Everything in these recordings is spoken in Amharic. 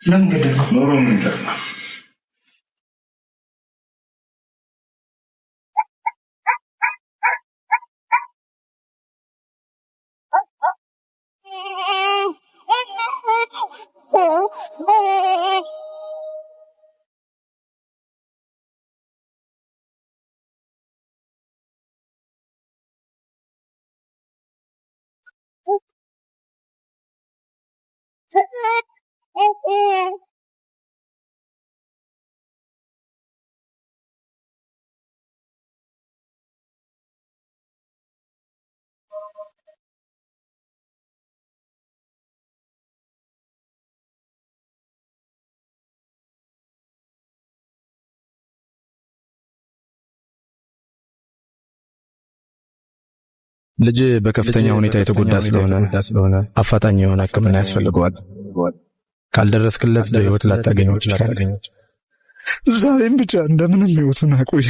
ለምን ገደልከው? ኖሮ ምን ይጠቅማል? ልጅ በከፍተኛ ሁኔታ የተጎዳ ስለሆነ አፋጣኝ የሆነ ሕክምና ያስፈልገዋል። ካልደረስክለት በህይወት ላታገኘው ትችላለህ። ዛሬም ብቻ እንደምንም ህይወቱን አቆይ።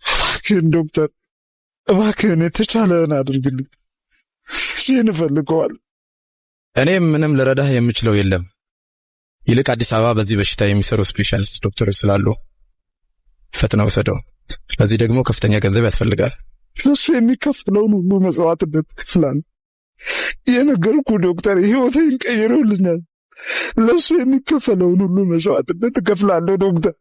እባክህን ዶክተር፣ እባክህን የተቻለህን አድርግልኝ። ይህን እፈልገዋለሁ። እኔም ምንም ልረዳህ የምችለው የለም። ይልቅ አዲስ አበባ በዚህ በሽታ የሚሰሩ ስፔሻሊስት ዶክተሮች ስላሉ ፈጥነው ወሰደው። ለዚህ ደግሞ ከፍተኛ ገንዘብ ያስፈልጋል። ለሱ የሚከፍለውን ሁሉ መስዋዕትነት እከፍላለሁ። የነገርኩህ ዶክተር ህይወቴን ቀይሮልኛል። ለሱ የሚከፈለውን ሁሉ መስዋዕትነት እከፍላለሁ ዶክተር።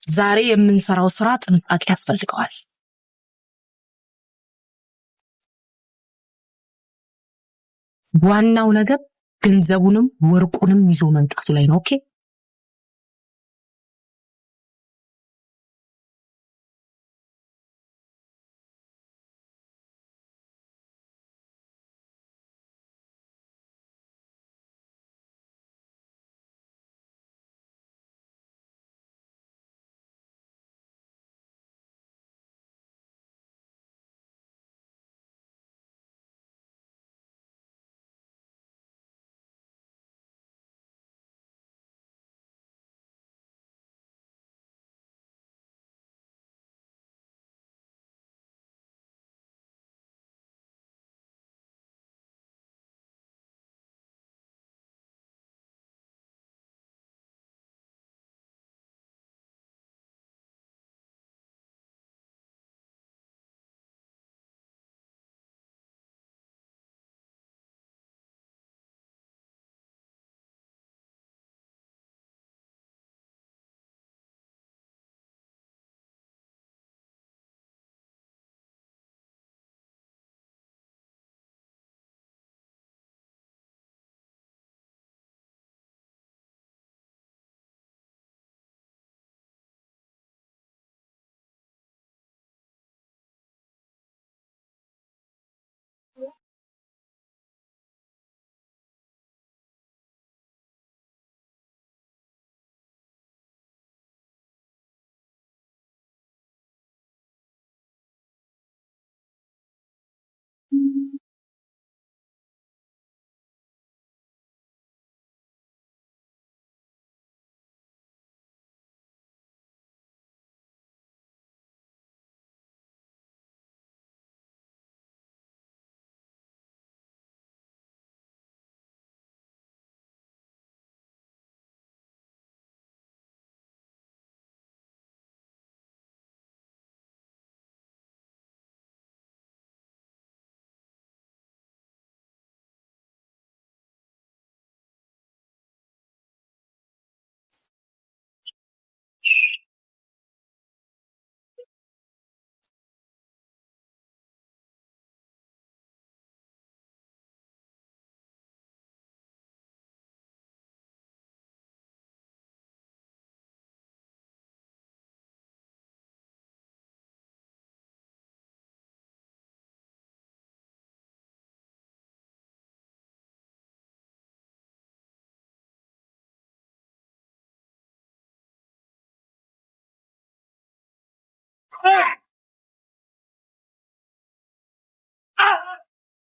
ዛሬ የምንሰራው ስራ ጥንቃቄ ያስፈልገዋል። ዋናው ነገር ገንዘቡንም ወርቁንም ይዞ መምጣቱ ላይ ነው። ኦኬ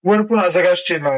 ወርቁን አዘጋጅቼ ነው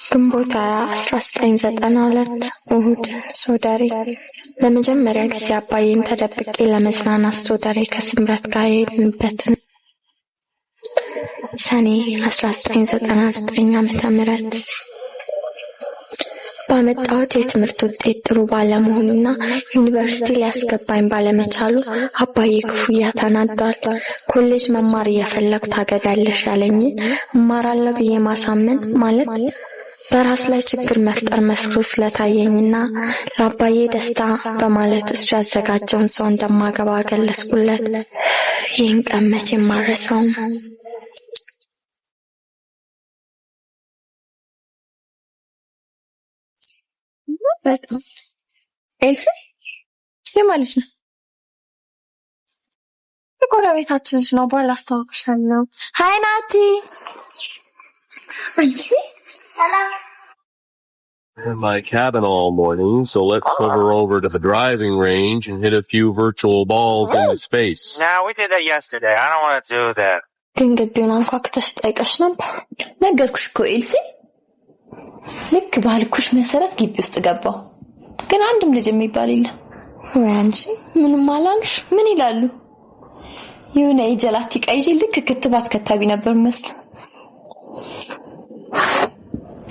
ግንቦት 1992 እሁድ ሶደሬ ለመጀመሪያ ጊዜ አባዬን ተደብቄ ለመዝናናት ሶደሬ ከስምረት ጋር የሄድንበትን ሰኔ 1999 ዓመተ ምህረት ባመጣሁት የትምህርት ውጤት ጥሩ ባለመሆኑና ዩኒቨርሲቲ ሊያስገባኝ ባለመቻሉ አባዬ ክፉያ ተናዷል። ኮሌጅ መማር እየፈለኩ ታገቢያለሽ ያለኝን እማራለሁ ብዬ ማሳመን ማለት በራስ ላይ ችግር መፍጠር መስሎ ስለታየኝና ለአባዬ ደስታ በማለት እሱ ያዘጋጀውን ሰው እንደማገባ ገለጽኩለት። ይህን ቀን መቼም አልረሳውም። ኤልሲ የማለች ነው? የጎረቤታችን ነው። ባል አስተዋውቅሻለሁ። ሃይ ናቲ። አንቺ in my cabin all morning, so let's hover over to the driving range and hit a few virtual balls into space. No, we did that yesterday. I don't want to do that. ግን ግቢውን አንኳኩተሽ ጠይቀሽ ነበር? ነገርኩሽ እኮ ኤልሲ። ልክ ባልኩሽ መሰረት ግቢ ውስጥ ገባው። ግን አንድም ልጅ የሚባል የለም። ወይ አንቺ ምንም አላሉሽ? ምን ይላሉ? የሆነ የጀላቲ ቀይጂ ልክ ክትባት ከታቢ ነበር መስል።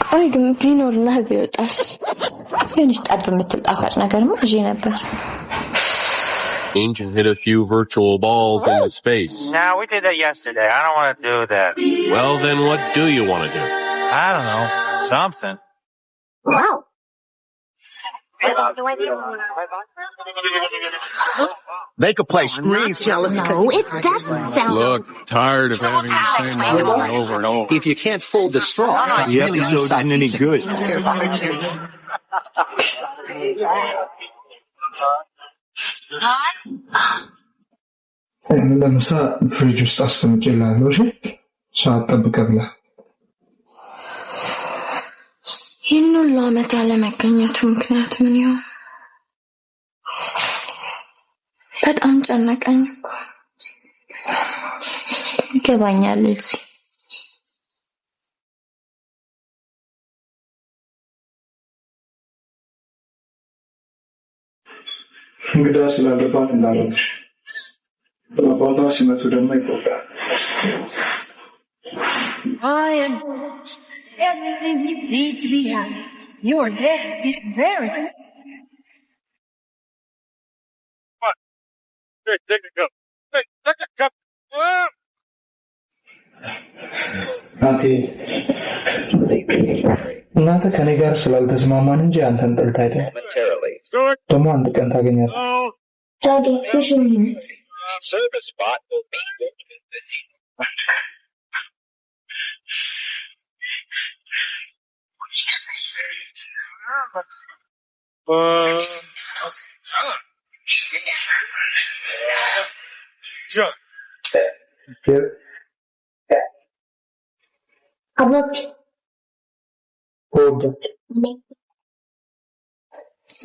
ቆይ ግን ቢኖርና ቢወጣስ? ትንሽ ጠብ የምትል ጣፋጭ ነገርማ ይዤ ነበር። And hit a few virtual balls into space. No, we did that yesterday. I don't want to do that. Well, then what do you want to do? I don't know. Something. Wow. Make a place scream jealous. No, it doesn't sound. Look, tired of having the same argument over and over. If you can't fold the straw, the episode isn't any good. ለምሳ ፍሪጅ ውስጥ አስቀምጬልሃለሁ። እሺ ሰዓት ጠብቀህ ብላ። ይህን ሁሉ ዓመት ያለመገኘቱ ምክንያት ምን ይሆን? በጣም ጨነቀኝ እኮ። ይገባኛል ኤልሲ። እንግዳ ስላለባት እንዳለሽ አባቷ ሲመቱ ደግሞ ይቆጣል። Everything you need to be happy. Your dad is very good. Hey, take a cup. Hey, take a cup. እናንተ ከኔ ጋር ስላልተስማማን እንጂ አንተን ጠልታ አይደለም። ደግሞ አንድ ቀን ታገኛለህ። Service spot will be busy.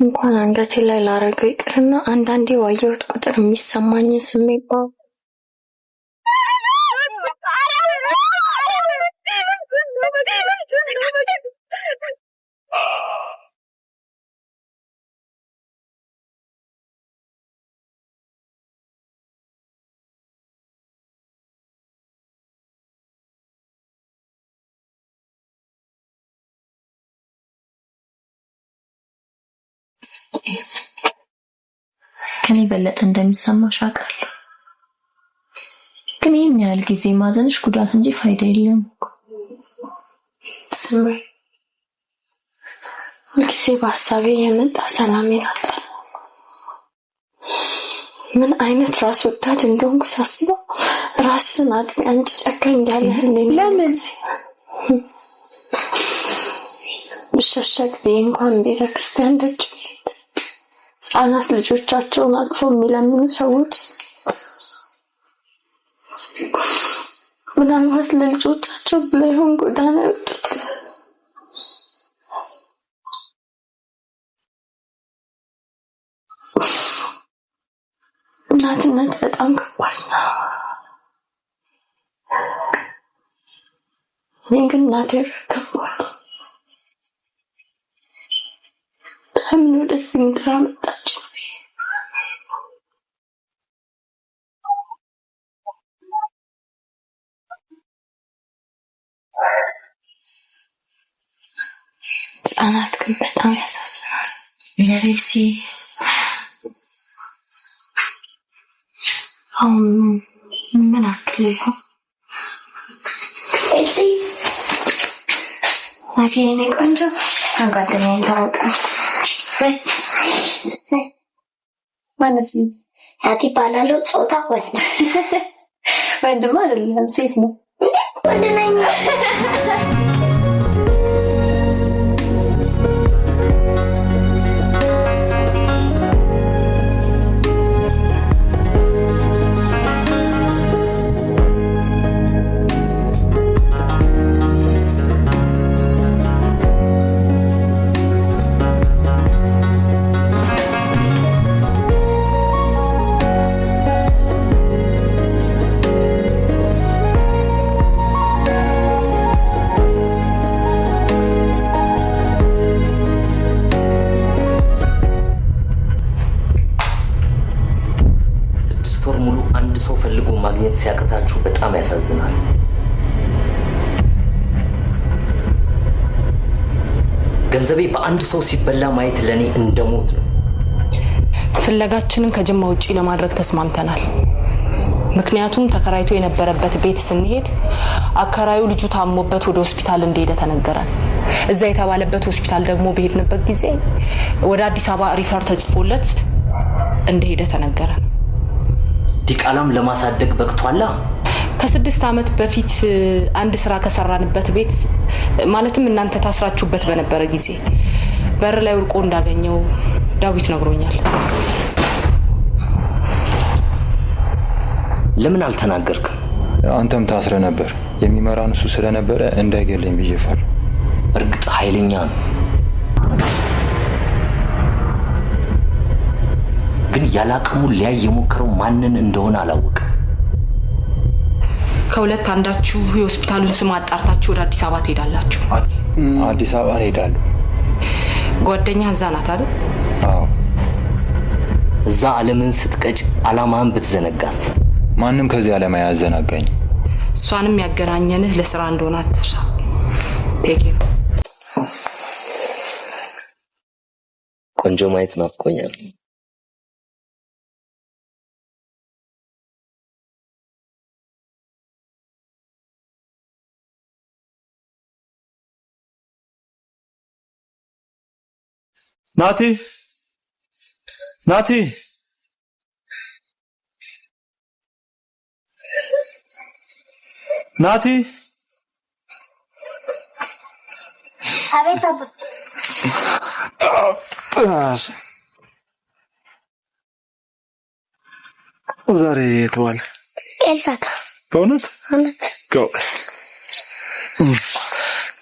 እንኳን አንገቴ ላይ ላረገው ይቅርና አንዳንዴ ዋየሁት ቁጥር የሚሰማኝ ስሜት ነው። ከኔ በለጠ እንደሚሰማሽ አውቃለሁ። ግን ይህን ያህል ጊዜ ማዘንሽ ጉዳት እንጂ ፋይዳ የለም እኮ። ስምር ሁልጊዜ በሀሳቤ የመጣ ሰላሜን አጣለሁ። ምን አይነት ራስ ወዳድ እንደሆንኩ ሳስበው ራስሽን አጥፊ አንቺ ጨካኝ ያለህልኝ ለምን ብሸሸግ እንኳን ቤተክርስቲያን ደጅ ህፃናት ልጆቻቸውን አቅፈው የሚለምኑ ሰዎች ምናልባት ለልጆቻቸው ብለው ይሆን ጎዳና የወጡት። እናትነት በጣም ከባድ ነው። እኔ ግን እናቴ ከባድ ለምን ወደዚህ ምድር አመጣች? ህፃናት ግን በጣም ያሳዝናል። ለቤሲ ምን አክል ይሆን? እዚህ ናፊኔ ቆንጆ አንጓደኛዬን ታውቃለህ? ማነስ ናቲ ባላለው ጾታ ወንድ ወንድማ አይደለም ሴት ነው። ወንድ ነኝ። ማግኘት ሲያቅታችሁ በጣም ያሳዝናል። ገንዘቤ በአንድ ሰው ሲበላ ማየት ለኔ እንደሞት ነው። ፍለጋችንን ከጅማ ውጪ ለማድረግ ተስማምተናል። ምክንያቱም ተከራይቶ የነበረበት ቤት ስንሄድ አከራዩ ልጁ ታሞበት ወደ ሆስፒታል እንደሄደ ተነገረን። እዛ የተባለበት ሆስፒታል ደግሞ በሄድንበት ጊዜ ወደ አዲስ አበባ ሪፈር ተጽፎለት እንደሄደ ተነገረን። ዲቃላም ለማሳደግ በቅቷላ። ከ6 ዓመት በፊት አንድ ስራ ከሰራንበት ቤት ማለትም እናንተ ታስራችሁበት በነበረ ጊዜ በር ላይ ወርቆ እንዳገኘው ዳዊት ነግሮኛል። ለምን አልተናገርክም? አንተም ታስረ ነበር። የሚመራን እሱ ስለነበረ እንዳይገለኝ ብዬ ፈራሁ። እርግጥ ኃይለኛ ነው፣ ግን ያላቀሙ ሊያይ የሞከረው ማንን እንደሆነ አላወቀም። ከሁለት አንዳችሁ የሆስፒታሉን ስም አጣርታችሁ ወደ አዲስ አበባ ትሄዳላችሁ። አዲስ አበባ ሄዳለሁ። ጓደኛ እዛ ናት አይደል? አዎ። እዛ ዓለምን ስትቀጭ አላማህን ብትዘነጋስ? ማንም ከዚህ ዓለም አያዘናጋኝ። እሷንም ያገናኘንህ ለስራ እንደሆነ አትርሳ። ቴክ ዩ። ቆንጆ ማየት ናፍቆኛል። ናቲ ናቲ ናቲ አቤት አባ ዛሬ ተዋል ኤልሳካ በእውነት እውነት ጎስ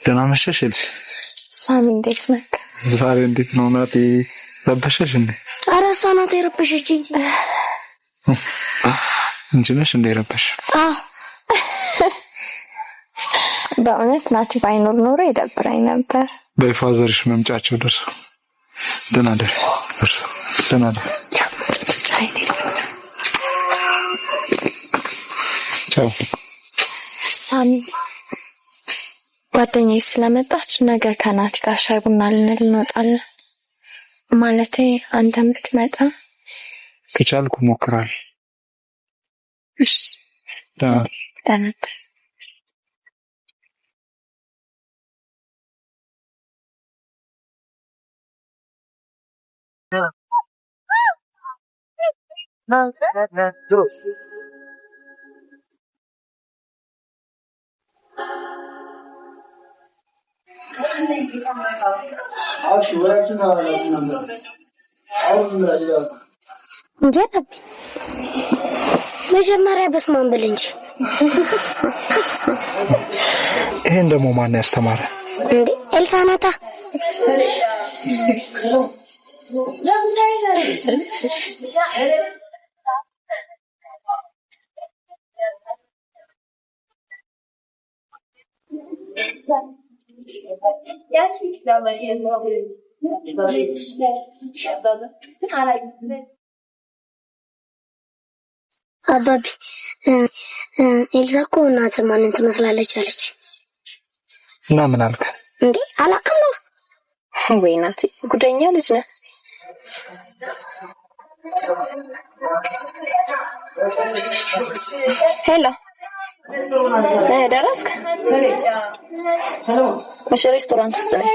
ደህና መሸሽ ኤልሲ። ሳሚ እንዴት ነህ? ዛሬ እንዴት ነው ናቲ? ረበሸሽ እንዴ? ኧረ እሷ ናት የረበሸችኝ እንጂ ነሽ እንዴ ረበሽ? አዎ በእውነት ናቲ ባይኖር ኖሮ ይደብረኝ ነበር። በፋዘርሽ መምጫቸው ደርሶ ደህና ደር ደርሶ ደህና ደር ቻው። ሳሚ ጓደኛዬ ስለመጣች ነገ ከናቲ ጋር ሻይ ቡና ልንል እንወጣለን። ማለቴ አንተም ብትመጣ ከቻልኩ ሞክራለሁ። እሺ ደህና መጀመሪያ በስማን ብል እንጂ ይሄን ደግሞ ማን ያስተማረ እንዴ? ኤልሳ ናታ። አባቢ ኤልሳ እኮ እናት ማንን ትመስላለች አለች። እና ምን አልከ እንዴ? አላውቅም ነው ወይ ናቲ ጉደኛ ልጅ ነህ። ሄሎ ደረስክ? እሺ ሬስቶራንት ውስጥ ነኝ።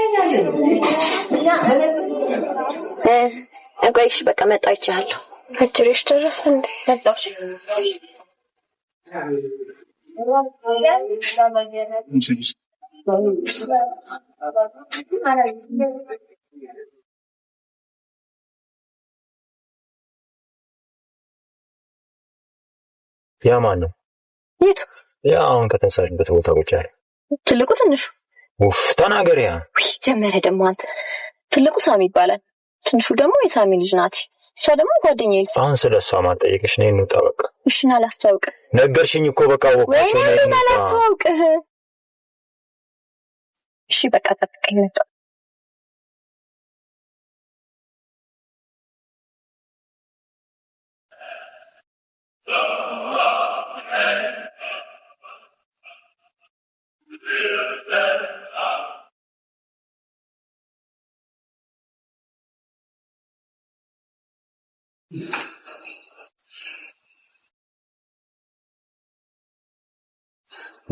ቆይሽ በቃ መጣሁ ይቻለሁ። አጅሬሽ ደረሰ እንዴ? መጣሁ። ያ ማን ነው? የቱ? ያ አሁን ከተነሳሽበት ቦታ ቁጭ ያለ ትልቁ ትንሹ? ኡፍ ተናገሪያ። ጀመረ ደግሞ አንተ። ትልቁ ሳሚ ይባላል፣ ትንሹ ደግሞ የሳሚ ልጅ ናት። እሷ ደግሞ ጓደኛዬ ልጅ። አሁን ስለሷ ማጠየቅሽ ነኝ እንውጣ በቃ። እሺ ና ላስተዋውቅህ። ነገርሽኝ እኮ በቃ ወቃቸው ነኝ። ወይኔ ና ላስተዋውቅህ። እሺ በቃ ጠብቀኝ መጣ።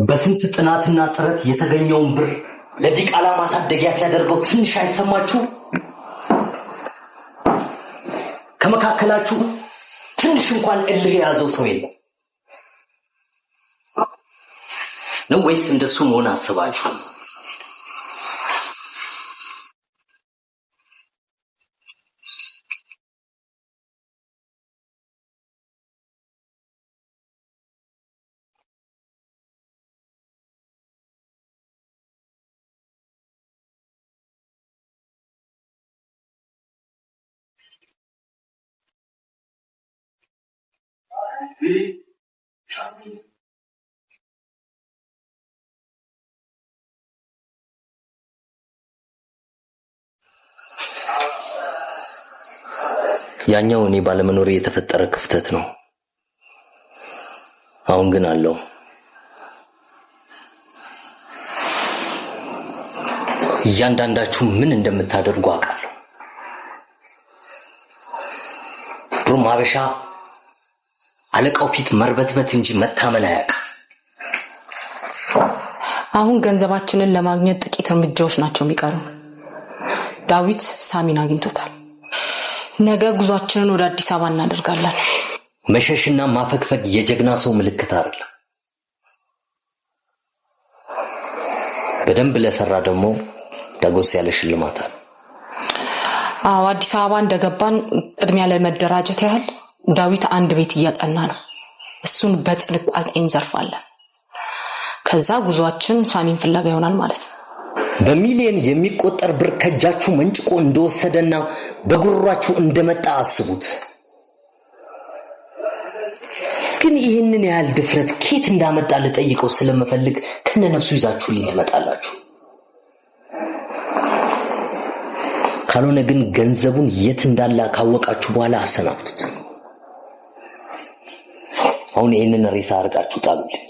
በስንት ጥናትና ጥረት የተገኘውን ብር ለዲቃላ ማሳደጊያ ሲያደርገው ትንሽ አይሰማችሁ? ከመካከላችሁ ትንሽ እንኳን እልህ የያዘው ሰው የለም ነው ወይስ እንደሱ መሆን አስባችሁ? ያኛው እኔ ባለመኖር የተፈጠረ ክፍተት ነው። አሁን ግን አለው። እያንዳንዳችሁ ምን እንደምታደርጉ አውቃለሁ። ድሮም ሀበሻ አለቃው ፊት መርበትበት እንጂ መታመን አያውቅም። አሁን ገንዘባችንን ለማግኘት ጥቂት እርምጃዎች ናቸው የሚቀሩ። ዳዊት ሳሚን አግኝቶታል። ነገ ጉዟችንን ወደ አዲስ አበባ እናደርጋለን። መሸሽና ማፈግፈግ የጀግና ሰው ምልክት አይደለም። በደንብ ለሰራ ደግሞ ዳጎስ ያለ ሽልማት አለ። አዲስ አበባ እንደገባን ቅድሚያ ለመደራጀት ያህል ዳዊት አንድ ቤት እያጠና ነው። እሱን በጥንቃቄ እንዘርፋለን። ከዛ ጉዟችን ሳሚን ፍለጋ ይሆናል ማለት ነው። በሚሊዮን የሚቆጠር ብር ከጃችሁ መንጭቆ እንደወሰደና በጉሮሯችሁ እንደመጣ አስቡት። ግን ይህንን ያህል ድፍረት ኬት እንዳመጣ ልጠይቀው ስለምፈልግ ከነነፍሱ ይዛችሁልኝ ትመጣላችሁ። ካልሆነ ግን ገንዘቡን የት እንዳለ ካወቃችሁ በኋላ አሰናብቱት። አሁን ይህንን ሬሳ አርጋችሁ ጣሉልኝ።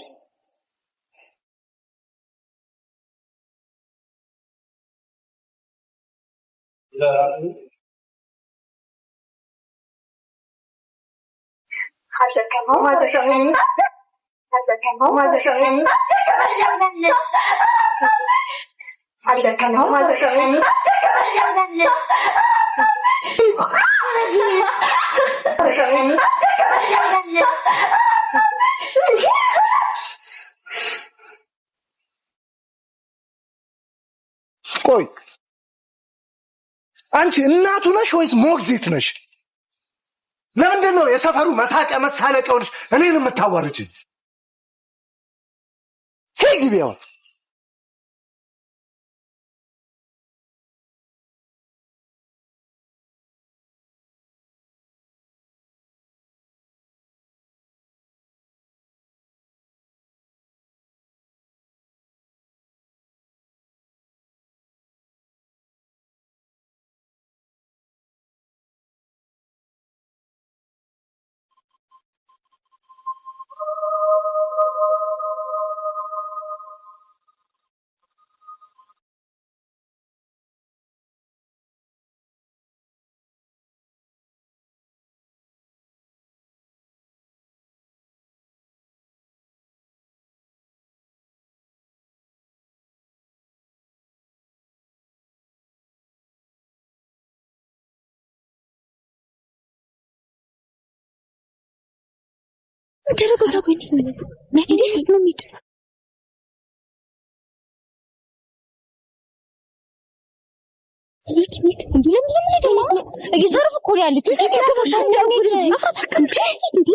ቆይ አንቺ እናቱ ነሽ ወይስ ሞግዚት ነሽ? ለምንድን ነው የሰፈሩ መሳቂያ መሳለቂያ ሆነሽ እኔን የምታዋርጂኝ? ግቢያው ደረጎ ሳቆኝ ነኝ እንዴ ነው ሚድ ሚት እንዴ ለምን ደግሞ እየዘረፉ እኮ ያሉት ከከባሻ እንደውል እንጂ አፈከምቼ እንዴ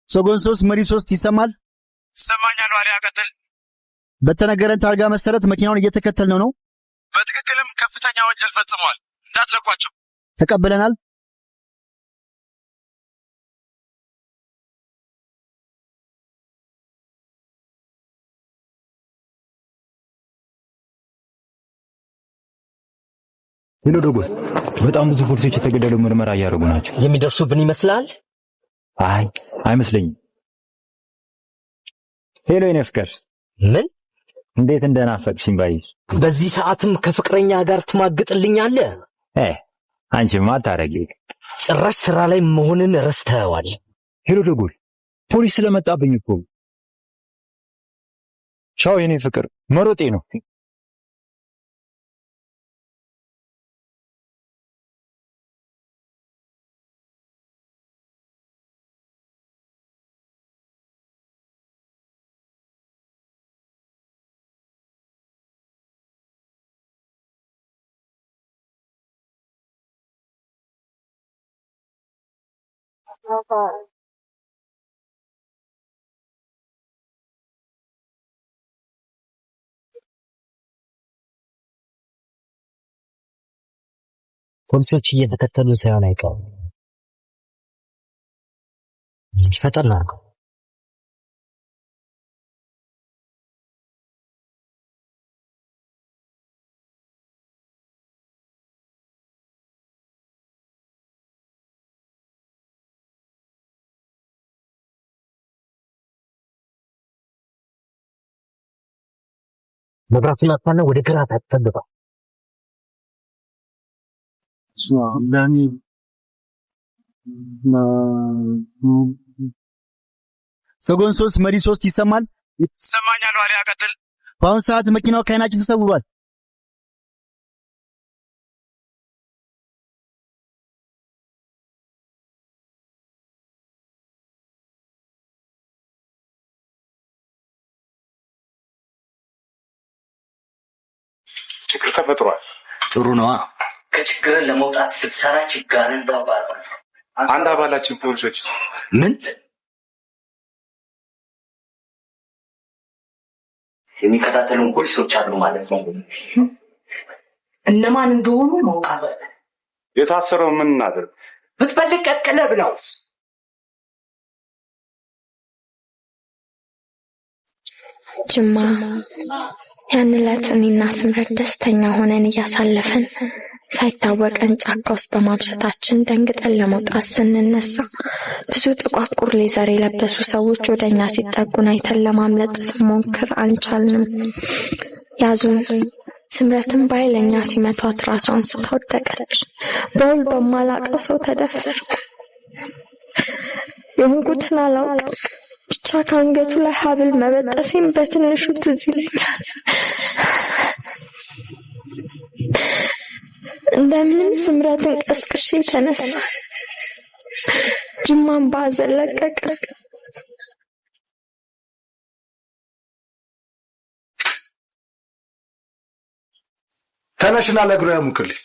ሰጎን 3 መሪ 3 ይሰማል? ይሰማኛል። ዋሊያ ቀጥል። በተነገረን ታርጋ መሰረት መኪናውን እየተከተልነው ነው። በትክክልም ከፍተኛ ወንጀል ፈጽመዋል። እንዳትለቋቸው። ተቀበለናል። ሄሎ ዶጎል፣ በጣም ብዙ ፖሊሶች የተገደሉ ምርመራ እያደረጉ ናቸው። የሚደርሱብን ይመስላል? አይ አይመስለኝም። ሄሎ የኔ ፍቅር፣ ምን? እንዴት እንደናፈቅሽኝ ባይ። በዚህ ሰዓትም ከፍቅረኛ ጋር ትማግጥልኛለህ? አንቺማ አታረጊ። ጭራሽ ስራ ላይ መሆንን ረስተዋል። ሄሎ ዶጎል፣ ፖሊስ ስለመጣብኝ እኮ። ቻው የኔ ፍቅር፣ መሮጤ ነው። ፖሊሶች እየተከተሉ ሳይሆን አይቀርም። ፈጠን አድርገው። መብራቱን አጥፋና ወደ ግራ ታጠብባ። ሰጎን 3 መሪ 3 ይሰማል? ይሰማኛል። ዋሊያ ቀጥል። በአሁኑ ሰዓት መኪናው ከዓይናችን ተሰውሯል። ችግር ተፈጥሯል። ጥሩ ነዋ። ከችግርን ለመውጣት ስትሰራ ችግርን ባባል አንድ አባላችን ፖሊሶች ምን የሚከታተሉን ፖሊሶች አሉ ማለት ነው። እነማን እንደሆኑ ማወቅ አለብን። የታሰረው ምን እናድርግ? ብትፈልግ ቀቅለ ብለውስ ጅማ ያን ዕለት እኔና ስምረት ደስተኛ ሆነን እያሳለፈን ሳይታወቀን ጫካ ውስጥ በማምሸታችን ደንግጠን ለመውጣት ስንነሳ ብዙ ጥቋቁር ሌዘር የለበሱ ሰዎች ወደኛ ሲጠጉን አይተን ለማምለጥ ስንሞክር አንቻልንም። ያዙን። ስምረትን በኃይለኛ ሲመቷት ራሷን ስተወደቀች። በውል በማላቀው ሰው ተደፈርኩ። የሆንኩትን አላውቅም። ብቻ ከአንገቱ ላይ ሀብል መበጠሴን በትንሹ ትዝ ይለኛል። እንደምንም ስምረትን ቀስቅሼ ተነሳ። ጅማን ባዘን ለቀቀ። ተነሽና ለእግሩ ያሙቅልኝ።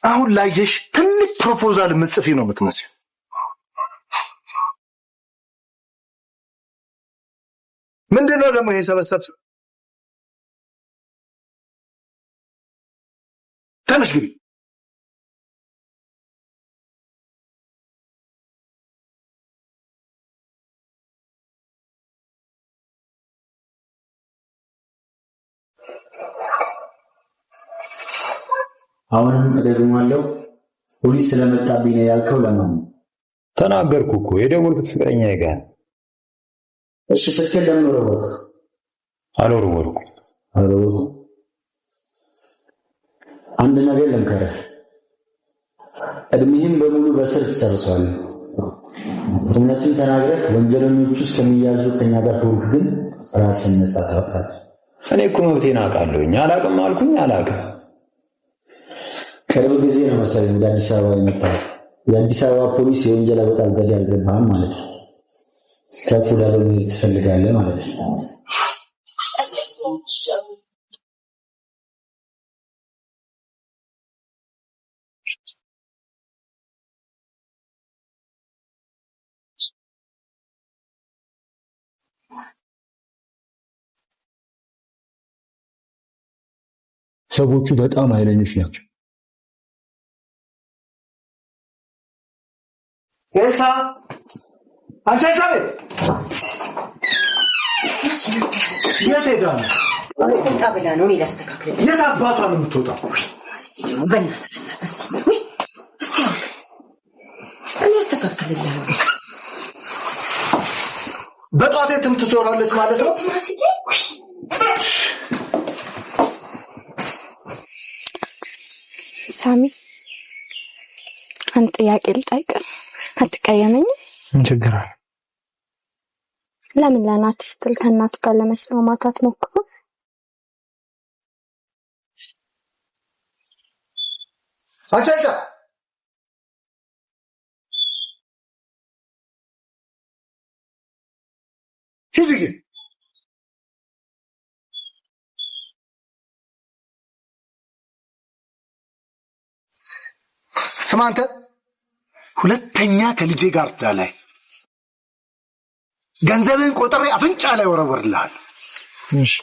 አሁን ላየሽ ትልቅ ፕሮፖዛል ምጽፊ ነው የምትመስለው። ምንድነው ደግሞ ይሄ ሰበሰብ? ተነሽ ግቢ። አሁንም እደግማለሁ፣ ፖሊስ ስለመጣብኝ ነው ያልከው ለማን ነው? ተናገርኩ እኮ የደወልኩት ፍቅረኛዬ ጋር። እሺ ስልኬን ለምን ወረወርክ? አልወረወርኩም። አንድ ነገር ልምከርህ፣ እድሜህን በሙሉ በስር ትጨርሰዋለህ። እውነቱን ተናግረህ ወንጀለኞቹ እስከሚያዙ ከኛ ጋር ሆንክ ግን ራስን ነጻ ታወጣለህ። እኔ እኮ መብቴን አውቃለሁኝ። አላቅም አልኩኝ አላቅም። ቅርብ ጊዜ ነው መሰለኝ ወደ አዲስ አበባ የመጣው። የአዲስ አበባ ፖሊስ የወንጀል አወጣጥ ዘዴ አልገባህም ማለት ነው። ከፍ ወዳለው መሄድ ትፈልጋለህ ማለት ነው። ሰዎቹ በጣም ኃይለኞች ናቸው። ኤልሳ አንቺ ኤልሳቤጥ የት ሄዳ ነው? ወጣ ብላ ነው። እኔ ላስተካክል። የት አባቷ ነው የምትወጣው? ደግሞ በእናትህ እስቲ እኔ አስተካክልልሃለሁ። በጧት የትም ትዞራለች ማለት ነው? ሳሚ አንተ ጥያቄ ልጠይቅህ፣ አትቀየመኝም? ምን ችግር አለ? ለምን ለናት ስትል ከእናቱ ጋር ለመስማማት አትሞክሩም? አንቺ ሂጂ ግን ስማ አንተ ሁለተኛ ከልጄ ጋር ዳላይ ገንዘብን ቆጥሬ አፍንጫ ላይ ወረወርልሃል። እሺ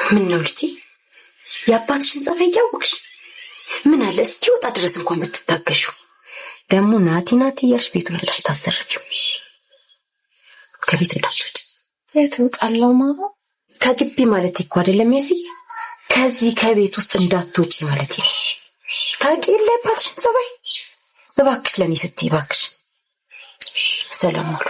ምን ነው ልጅ የአባትሽን ጸባይ ያወቅሽ? ምን አለ እስኪወጣ ድረስ እንኳን ብትታገሹ። ደግሞ ናቲ እያልሽ ቤቱን እንዳታሰርፊው። ከቤት እንዳትወጪ። የት እወጣለሁ ማለት? ከግቢ ማለት እኮ አይደለም ሜርሲ፣ ከዚህ ከቤት ውስጥ እንዳትወጪ ማለት ነው። ታውቂ የለ አባትሽን ጸባይ። እባክሽ ለኔ ስትይ እባክሽ። ሰላም ዋሉ።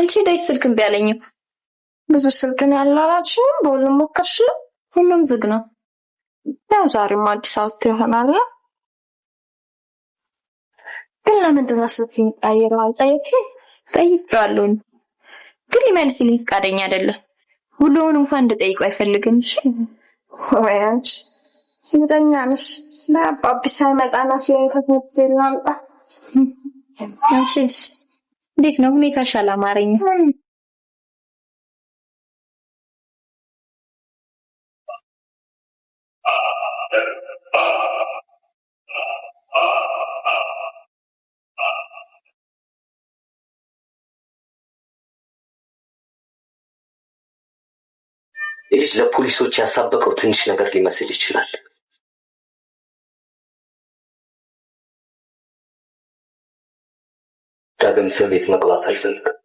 አንቺ ዳይት ስልክ እምቢ አለኝ። ብዙ ስልክ ነው ያለው አላልሽም? በሁሉም ሞከርሽ? ሁሉም ዝግ ነው። ያው ዛሬም አዲስ አበባ ይሆናል። ግን ለምንድን ነው ስልክ የሚቀይረው? አልጠየቅሽም? ጠይቄዋለሁ ግን ሊመልስልኝ ፈቃደኛ አይደለም። ሁሉን እንኳን እንድጠይቀው አይፈልግም። እሺ ወይ አንቺ ምንኛ ነሽ? ለአባቢ ሳይመጣና ፊልም ከትምህርት ቤት ላምጣ። አንቺስ እንዴት ነው ሁኔታሽ? አላማረኝም። ልጅ ለፖሊሶች ያሳበቀው ትንሽ ነገር ሊመስል ይችላል። ዳግም እስር ቤት መግባት አልፈልግም።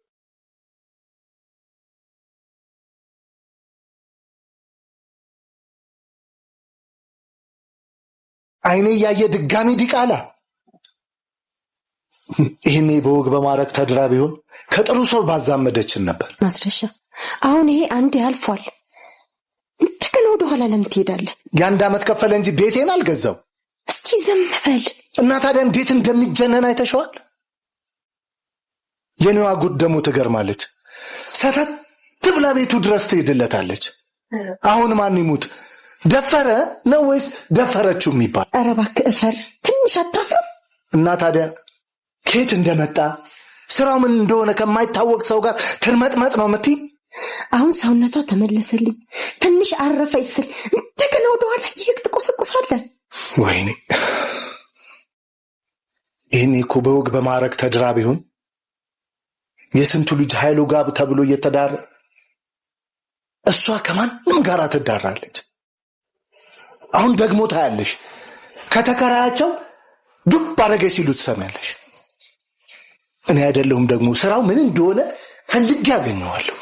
አይኔ እያየ ድጋሚ ዲቃላ። ይሄኔ በወግ በማረግ ተድራ ቢሆን ከጥሩ ሰው ባዛመደችን ነበር። ማስረሻ አሁን ይሄ አንዴ አልፏል። እንደገና ወደ ኋላ ለምን ትሄዳለህ? የ1 ዓመት ከፈለ እንጂ ቤቴን አልገዛው። እስቲ ዝም በል እና ታዲያ እንዴት እንደሚጀነን አይተሽዋል? የኔዋ ጉድ ደግሞ ትገርማለች። ሰተት ብላ ቤቱ ድረስ ትሄድለታለች። አሁን ማን ይሙት ደፈረ ነው ወይስ ደፈረችው የሚባል? ኧረ እባክህ እፈር፣ ትንሽ አታፍርም? እና ታዲያ ከየት እንደመጣ ስራው ምን እንደሆነ ከማይታወቅ ሰው ጋር ትርመጥመጥ ነው የምትይ? አሁን ሰውነቷ ተመለሰልኝ፣ ትንሽ አረፈች ስል እንደገና ወደኋላ ይሄድ ትቆሰቁሳለህ። ወይኔ ይሄኔ እኮ በወግ በማረግ ተድራ ቢሆን የስንቱ ልጅ ኃይሉ ጋብ ተብሎ እየተዳረ እሷ ከማንም ጋር ትዳራለች። አሁን ደግሞ ታያለሽ ከተከራያቸው ዱብ አረገ ሲሉ ትሰማያለሽ። እኔ አይደለሁም ደግሞ ስራው ምን እንደሆነ ፈልጌ ያገኘዋለሁ።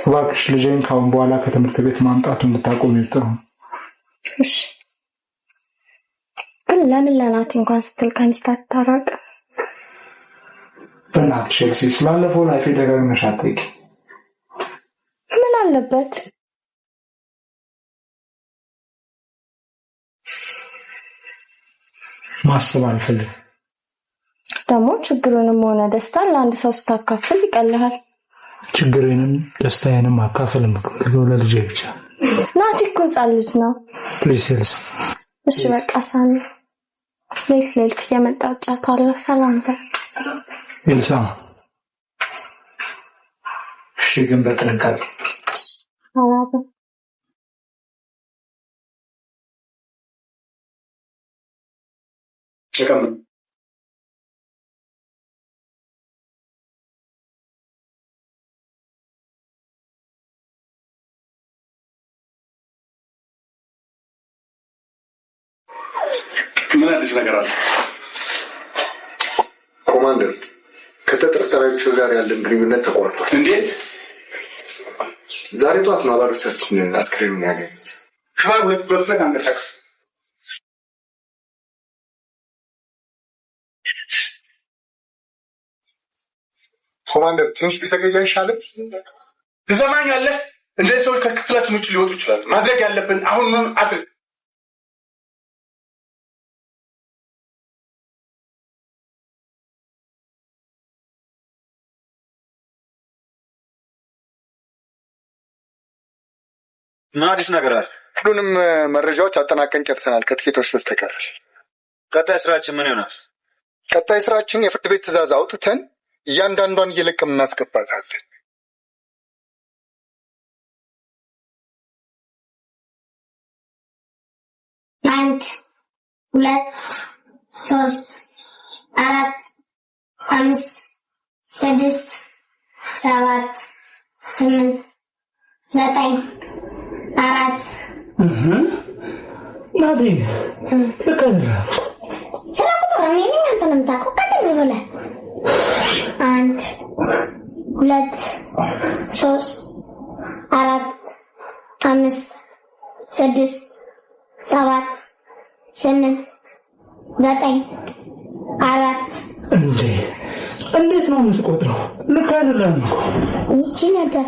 እባክሽ ልጄን ካሁን በኋላ ከትምህርት ቤት ማምጣቱን እንድታቆም ይጥሩ። እሺ ግን ለምን ለናቲ እንኳን ስትል ከሚስት አታራቅ? በእናትሽ ኤልሲ ስላለፈው ላይፍ ደጋግመሽ አትጠይቂ። ምን አለበት? ማሰብ አልፈልግም። ደግሞ ችግሩንም ሆነ ደስታን ለአንድ ሰው ስታካፍል ይቀልሃል። ችግሬንም ደስታዬንም አካፈል የምፈልገው ለልጄ ብቻ። ናቲ እኮ ሕፃን ልጅ ነው። ፕሊዝ ኤልሲ። እሺ በቃ ሳሚ፣ ሌት እየመጣ እጫታለሁ። ሰላም ደር ኤልሳ። እሺ ግን በጥንቃቄ አላባ ተቀመጥ። ምን አዲስ ነገር አለ? ኮማንደር ከተጠርጣሪዎቹ ጋር ያለን ግንኙነት ተቋርጧል። እንዴት? ዛሬ ጠዋት ነው አባሎቻችን አስክሬኑን ያገኙት። ክፍል 2 በፍጥነት አንቀሳቅስ። ኮማንደር ትንሽ ቢዘገይ አይሻልም? ትሰማኛለህ? እንደዚህ ሰዎች ከክፍላችን ውጭ ሊወጡ ይችላሉ። ማድረግ ያለብን አሁን ምን አድርግ። አዲስ ነገር አለ? ሁሉንም መረጃዎች አጠናቀን ጨርሰናል ከጥቂቶች በስተቀር። ቀጣይ ስራችን ምን ይሆናል? ቀጣይ ስራችን የፍርድ ቤት ትዕዛዝ አውጥተን እያንዳንዷን እየለቀም እናስገባታለን። 1 2 3 4 5 6 7 8 9 4 ናቲ ልቀጥል። ስለ ቁጥር እኔ ነኝ አንተ ነው የምታውቀው። ቀጥል ብለህ 1 2 3 4 5 6 7 8 9 4 እንዴት ነው የምትቆጥረው? ልክ አይደለም እኮ ይቺ ነገር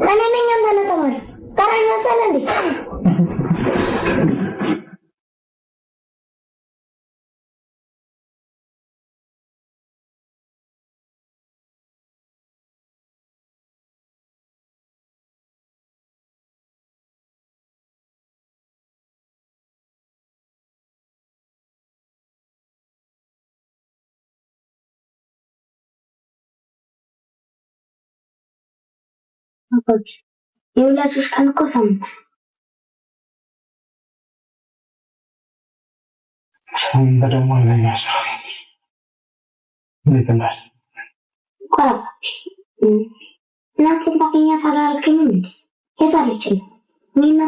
እኔ ነኝ አንተ ነህ ተማሪ ቀራኝ መሰለህ እንዴ? የሁላችሁስ ቀን እኮ ሳምንት ደግሞ ለኛሳ እንዴት ነው? እናቴ ታገኛ ታላልከኝ እንዴ? የታለች ምን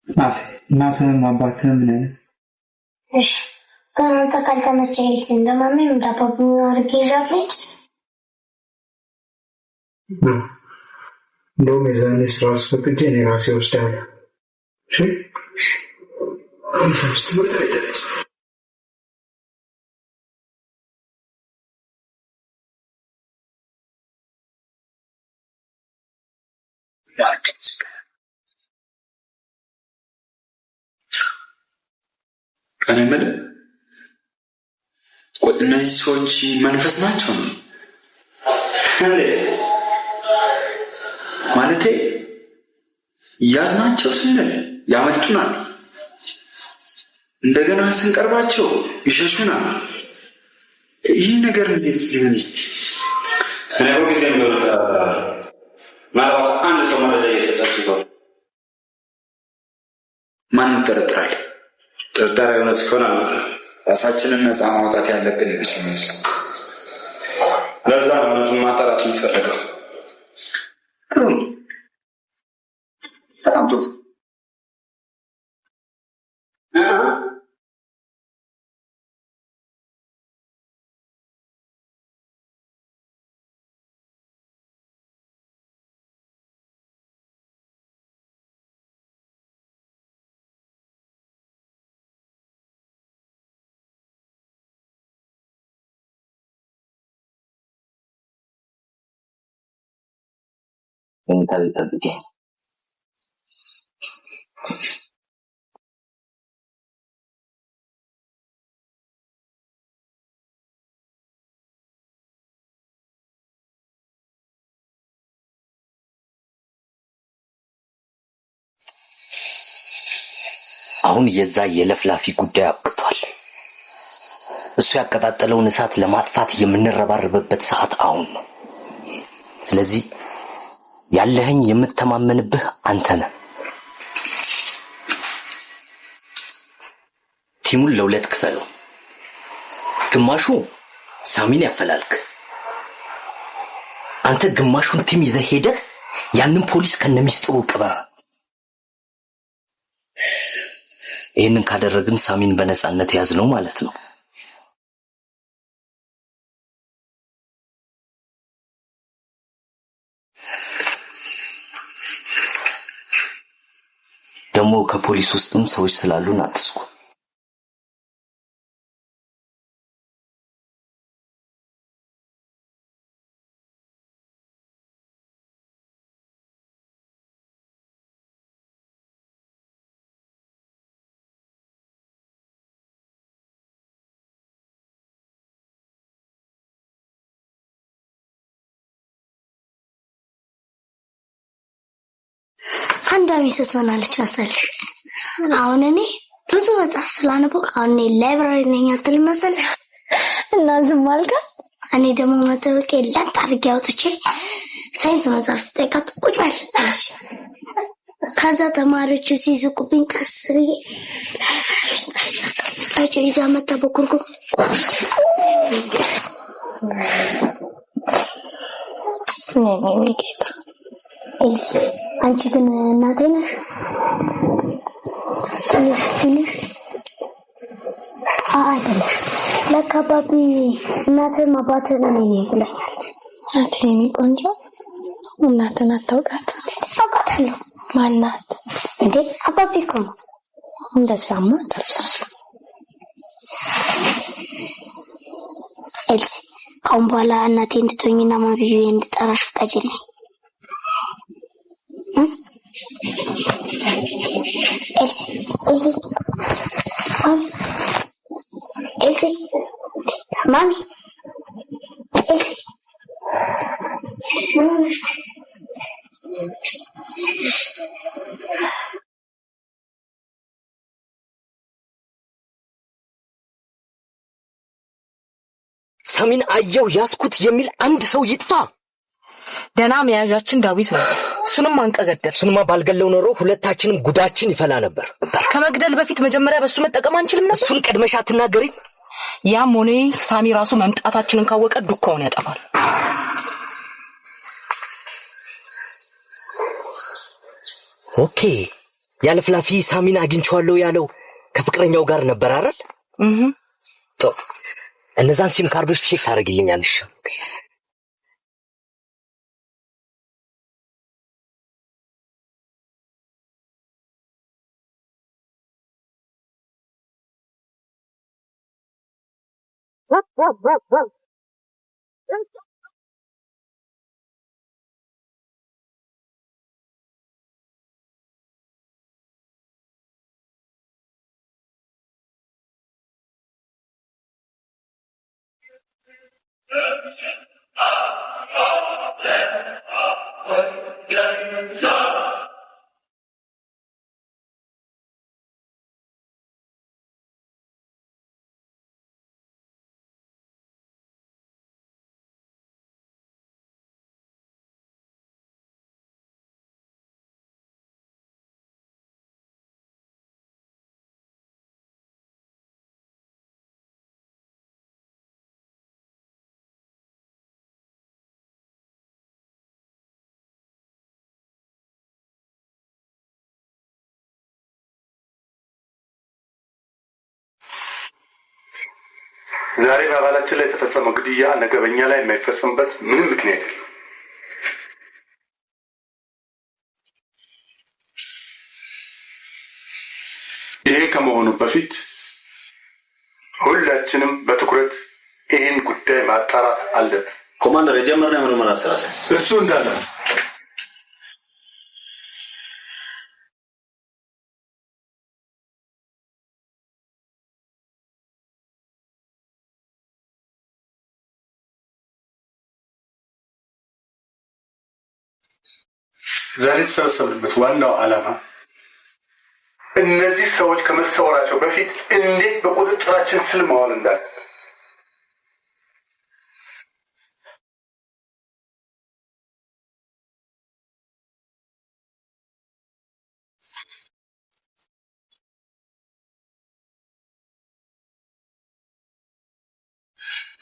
እናቴ እናትህም አባትህም ምን አይነት? እሺ ከአንተ ካልተመቸኝ እንደማመን እንዳባቡ አድርጌ ይዣት ልጅ እንደውም የዛኔ ስራ አስፈቅጄ እኔ ራሴ ወስዳለሁ። እሺ ትምህርት ቤት እኔ የምልህ እነዚህ ሰዎች መንፈስ ናቸው ነው ማለቴ ያዝናቸው ስንል ያመልጡናል፣ እንደገና ስንቀርባቸው ይሸሹናል። ይህ ነገር እንዴት ሊሆን ይችላል? እኔ ሁልጊዜ ምናልባት አንድ ሰው መረጃ እየሰጣችሁ ይሆን? ማን እንጠረጥራለን? ጥርጣሬ እውነት ከሆነ ራሳችንን ነፃ ማውጣት ያለብን ይመስለኛል። ለዛ ነው እውነቱን ማጣራት የሚፈልገው። በጣም ጥሩ። ጠብቄ አሁን የዛ የለፍላፊ ጉዳይ አብቅቷል። እሱ ያቀጣጠለውን እሳት ለማጥፋት የምንረባረብበት ሰዓት አሁን ነው። ስለዚህ ያለህኝ የምተማመንብህ አንተ ነህ። ቲሙን ለሁለት ክፈለው። ግማሹ ሳሚን ያፈላልክ፣ አንተ ግማሹን ቲም ይዘህ ሄደህ ያንን ፖሊስ ከነሚስጥሩ ቅባ ይሄንን ካደረግን ሳሚን በነጻነት ያዝነው ማለት ነው። ደግሞ ከፖሊስ ውስጥም ሰዎች ስላሉን አትስኩ። አንዷ ሚስሰናለች መሰለሽ። አሁን እኔ ብዙ መጽሐፍ ስላነበብኩ አሁን ላይብራሪ ነኝ አትል መሰለሽ። እና ዝም አልካ። እኔ ደግሞ መተውቄ ላጥ አድርጌ አውጥቼ ሳይንስ መጽሐፍ ስጠይቃት ቁጭ በል አለች። ከዛ ተማሪዎቹ ሲስቁብኝ ቀስ ብዬ ላይብራሪ ውስጥ ስራቸው ይዛ መጣ በኩርኩም ኤልሲ አንቺ ግን እናቴ ነሽ? ትንሽ አይደለሽ። ለካ አባቢ እናትህም አባትህም እኔ ነኝ ብለኛል። እናቴ የኔ ቆንጆ እናትህን አታውቃት? አውቃታለሁ። ማናት እንዴ? አባቢ እኮ ነው። እንደዛማ አይደለም። ኤልሲ ካሁን በኋላ እናቴ እንድትሆኝና ማብዬ እንድጠራሽ ፍቀጂልኝ። Elsie, Mami, Elsie. ሳሚን አየው ያስኩት የሚል አንድ ሰው ይጥፋ። ደና መያዣችን ዳዊት ነው። እሱንም አንቀገደር። እሱንማ ባልገለው ኖሮ ሁለታችንም ጉዳችን ይፈላ ነበር። ከመግደል በፊት መጀመሪያ በሱ መጠቀም አንችልም ነበር? እሱን ቀድመሽ አትናገሪ። ያም ሆነ ሳሚ ራሱ መምጣታችንን ካወቀ ዱካውን ያጠፋል። ኦኬ፣ ያለፍላፊ ሳሚን አግኝቼዋለሁ ያለው ከፍቅረኛው ጋር ነበር አይደል? ጥሩ። እነዛን ሲም ካርዶች ቼክ ታደርግልኛለሽ? ዛሬ በአባላችን ላይ የተፈጸመው ግድያ ነገ በእኛ ላይ የማይፈጸምበት ምንም ምክንያት የለም። ይሄ ከመሆኑ በፊት ሁላችንም በትኩረት ይህን ጉዳይ ማጣራት አለብን። ኮማንደር፣ የጀመርነው የምርመራ ስራ እሱ እንዳለ ዛሬ የተሰበሰብንበት ዋናው ዓላማ እነዚህ ሰዎች ከመሰወራቸው በፊት እንዴት በቁጥጥራችን ስር መዋል እንዳለ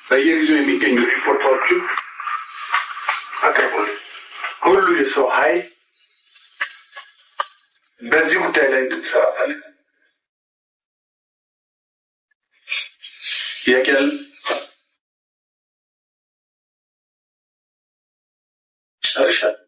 በየጊዜው የሚገኙ ሪፖርቶችን አቅርቡልን። ሁሉ የሰው ኃይል ጉዳይ ላይ እንድትሰራ ፈልግ የቀል ጨርሻለሁ።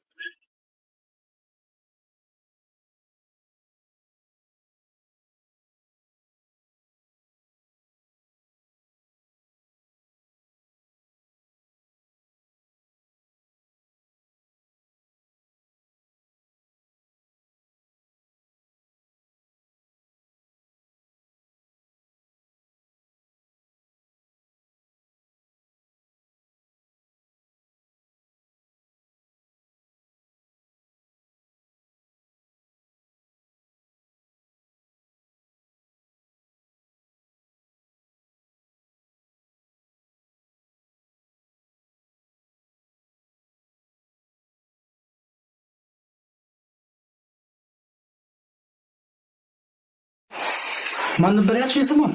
ማን ነበር ያልሽኝ ስሟን?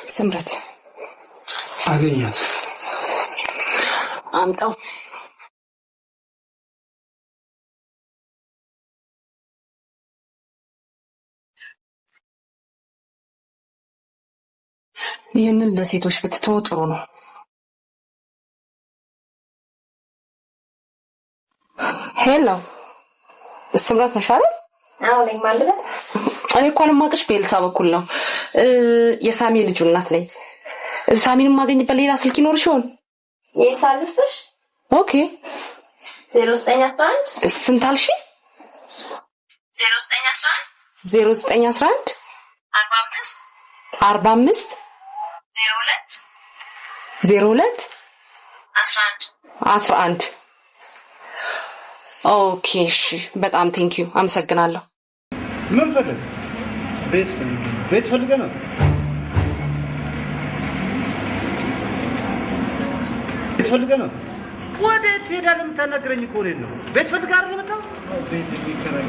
ስምረት። አገኛት። አምጣው። ይህንን ለሴቶች ብትተው ጥሩ ነው። ሄሎ ስምረት ነሽ አይደል? አዎ ነኝ። ማለት እኔ እንኳን ማቅሽ በኤልሳ በኩል ነው። የሳሚ ልጅ እናት ነኝ። ሳሚን ማገኝበት ሌላ ስልክ ይኖርሽ ይሆን? የሳልስተሽ? ኦኬ 0911 ስንት አልሽ? 0911 0911 45 45 02 11 ኦኬ እሺ በጣም ቴንኪዩ አመሰግናለሁ። ምን ፈልግ? ቤት ፈልገህ ነው? ቤት ፈልገህ ነው? ወዴት ትሄዳለህ? የምታናግረኝ እኮ እኔን ነው። ቤት ፈልገህ አይደል የመጣው? ቤት የሚከራይ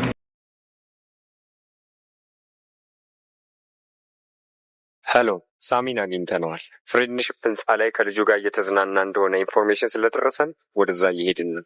ሄሎ ሳሚን አግኝተነዋል። ፍሬንድሺፕ ህንፃ ላይ ከልጁ ጋር እየተዝናና እንደሆነ ኢንፎርሜሽን ስለደረሰን ወደዛ እየሄድን ነው።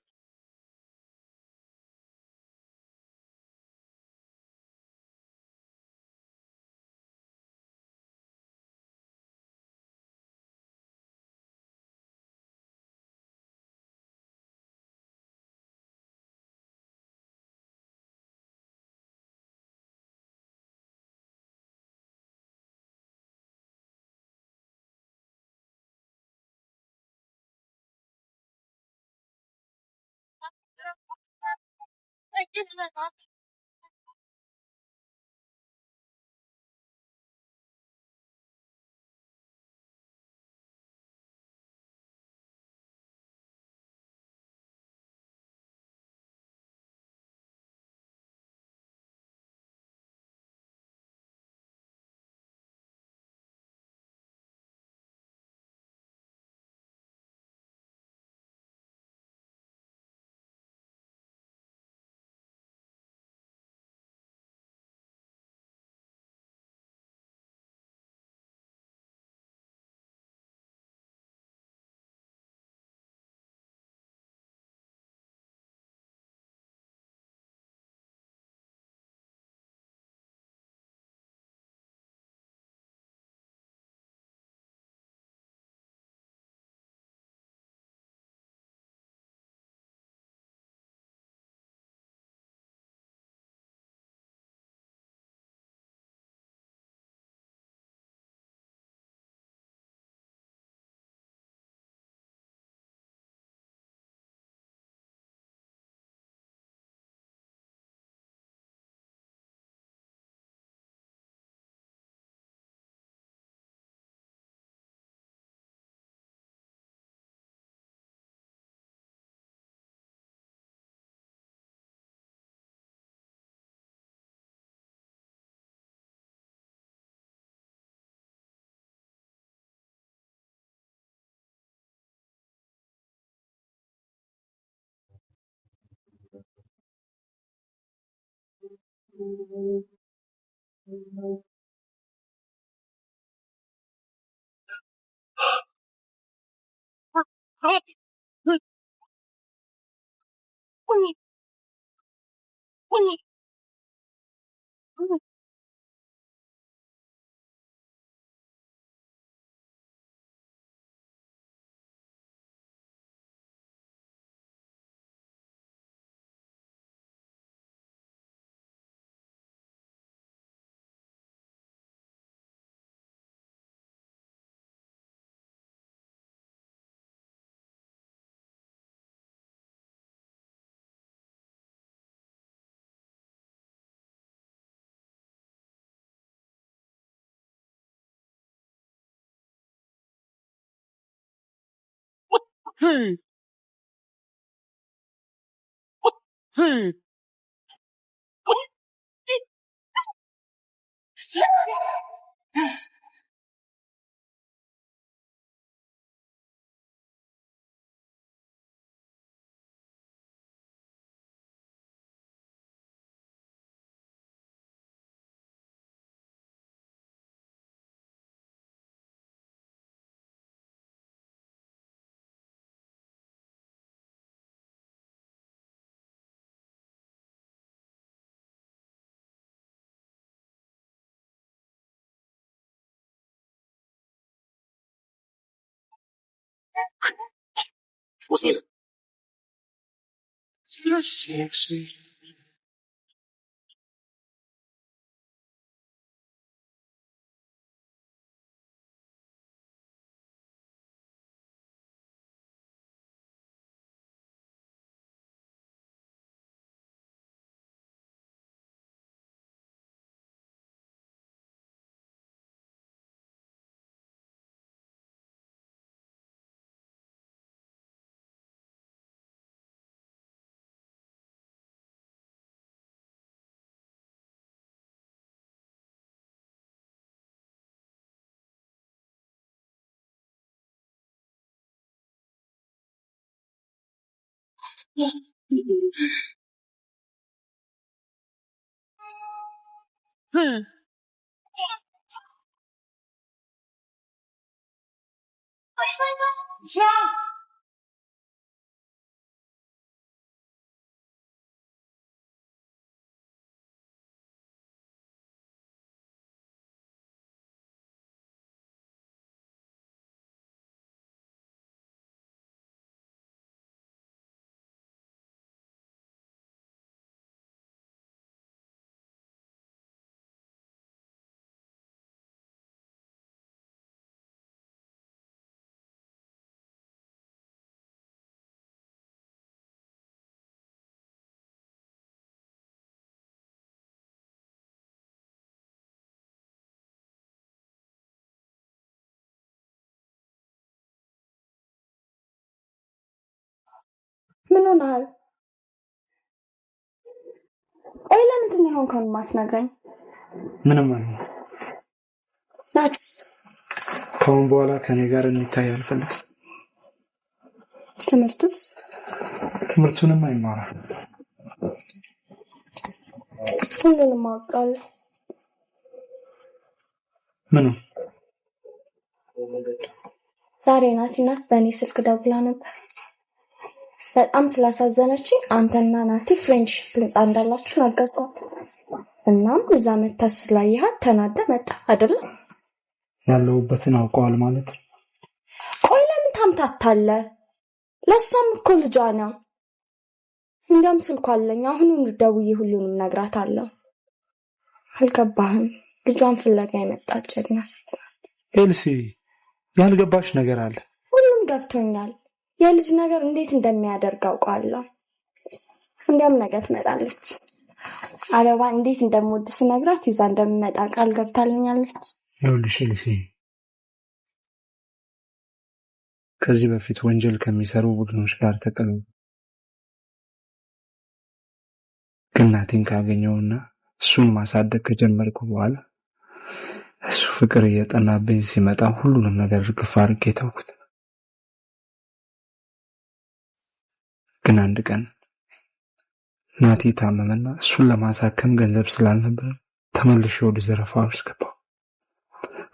ምን ሆነሃል? ቆይ ለምንድን ነው የሆንከውን የማትነግረኝ? ምንም አይደለም። ናትስ ከአሁን በኋላ ከኔ ጋር እንዲታይ አልፈልግም። ትምህርቱስ? ትምህርቱንም አይማራል። ሁሉንም አውቃለሁ። ምኑ? ዛሬ ናት በእኔ ስልክ ደውላ ነበር። በጣም ስላሳዘነችኝ አንተና ናቲ ፍሬንድሺፕ ህንጻ እንዳላችሁ ነገርኳት። እናም እዛ መታ ስላየሃት ተናደ መጣ አይደለም? ያለውበትን አውቀዋል ማለት ነው። ቆይ ለምን ታምታታለህ? ለሷም እኮ ልጇ ነው። እንዲያም ስልኳ አለኝ። አሁኑን ደውዬ ሁሉንም ነግራታለሁ። አልገባህም? ልጇን ፍለጋ የመጣች ጀግና ሴት ናት። ኤልሲ፣ ያልገባሽ ነገር አለ። ሁሉም ገብቶኛል። የልጅ ነገር እንዴት እንደሚያደርግ አውቃለሁ። እንዲያም ነገ ትመጣለች። አበባ እንዴት እንደምወድ ስነግራት ይዛ እንደምመጣ ቃል ገብታልኛለች። ይኸውልሽ ኤልሲ፣ ከዚህ በፊት ወንጀል ከሚሰሩ ቡድኖች ጋር ተቀምጬ ግን ናቲን ካገኘውና እሱን ማሳደግ ከጀመርኩ በኋላ እሱ ፍቅር እየጠናብኝ ሲመጣ ሁሉንም ነገር ርግፍ አድርጌ ተውኩት። ግን አንድ ቀን ናቲ ታመመና እሱን ለማሳከም ገንዘብ ስላልነበረ ተመልሼ ወደ ዘረፋዎች ገባሁ።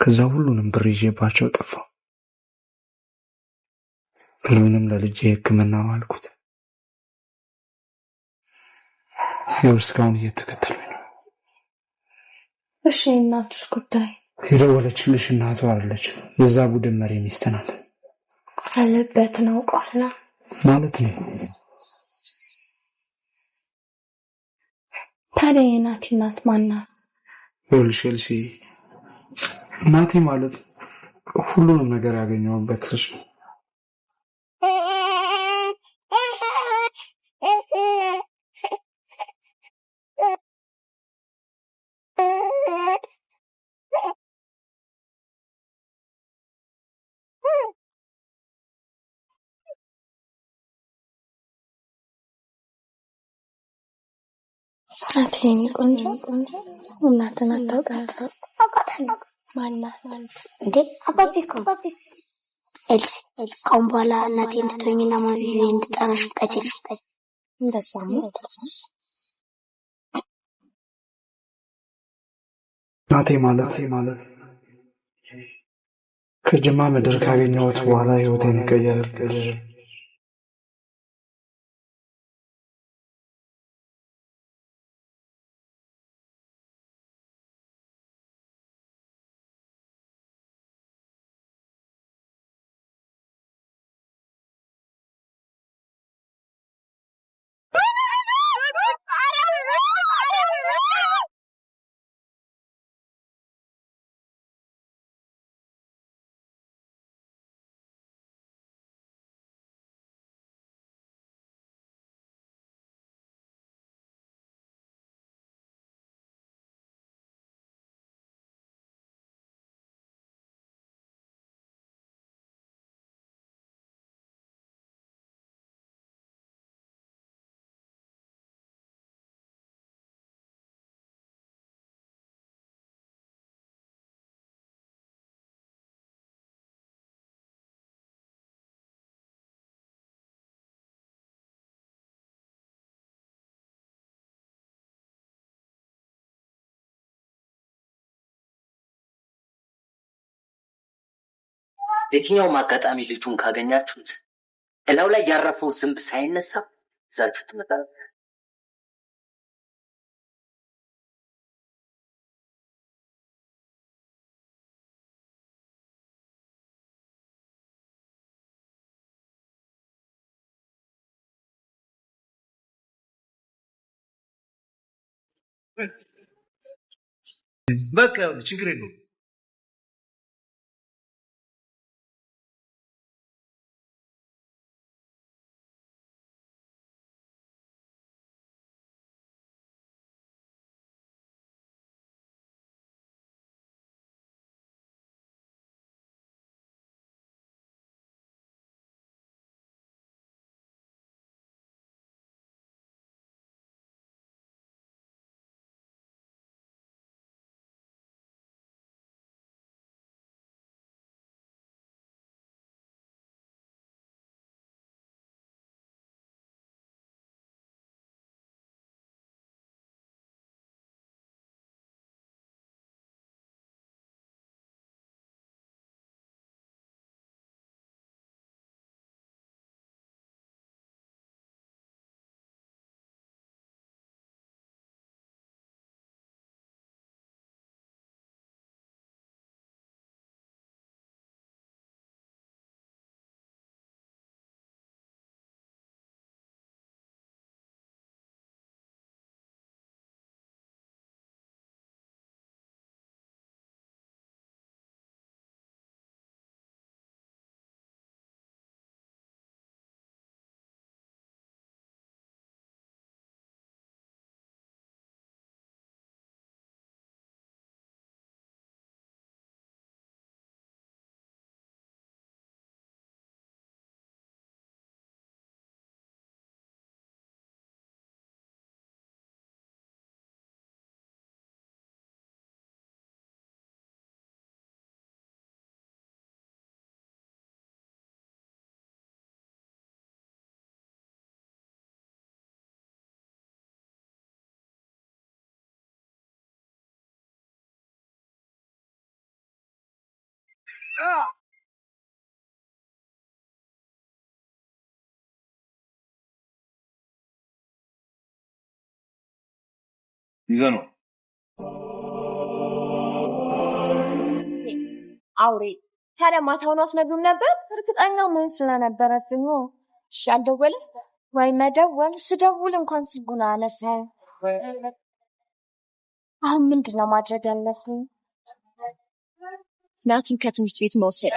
ከዛ ሁሉንም ብር ይዤባቸው ጠፋሁ። ብሩንም ለልጄ ሕክምና ዋልኩት። ይኸው እስካሁን እየተከተሉኝ ነው። እሺ እናቱስ ጉዳይ? የደወለችልሽ እናቷ አለች። የዛ ቡድን መሪ ሚስት ናት። ያለበትን አውቃለሁ ማለት ነው። ታዲያ የናቲ እናት ማን ናት? ይኸውልሽ ኤልሲ፣ ናቲ ማለት ሁሉንም ነገር ያገኘሁበት ልጅ ነው። አትይኝ ቆንጆ እናትን አታውቃትም? ማናት እንዴ? አባቢ እኮ ኤልሲ ካሁን በኋላ እናቴ እንድትሆኝና ማሚ እንድጠራሽ ፍቀጂልኝ። እንደዛማ እናቴ ማለት ከጅማ ምድር ካገኘሁት በኋላ ህይወቴን ቀየረልኝ። የትኛውም አጋጣሚ ልጁን ካገኛችሁት እላው ላይ ያረፈው ዝንብ ሳይነሳ ይዛችሁ ትመጣላችሁ። በቃ ችግር የለውም። ይዘህ ነው አውሬ። ታዲያ ማታውን አስነግም ነበር። እርግጠኛ ምን ስለነበረብኝ ነው። እሺ አልደወለ ወይ መደወል ስደውል እንኳን ስልኩን አነሳ። አሁን ምንድን ነው ማድረግ ያለብኝ? ናቲን ከትምህርት ቤት መውሰድ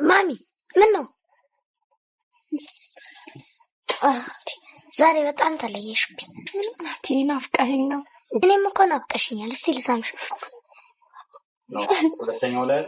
ማሚ ምን ነው ዛሬ በጣም ተለየሽብኝ። ናቲ ናፍቀኸኝ ነው። እኔም እኮ ናፍቀሽኛል። እስቲ ልሳምሽ። ሁለተኛው ላይ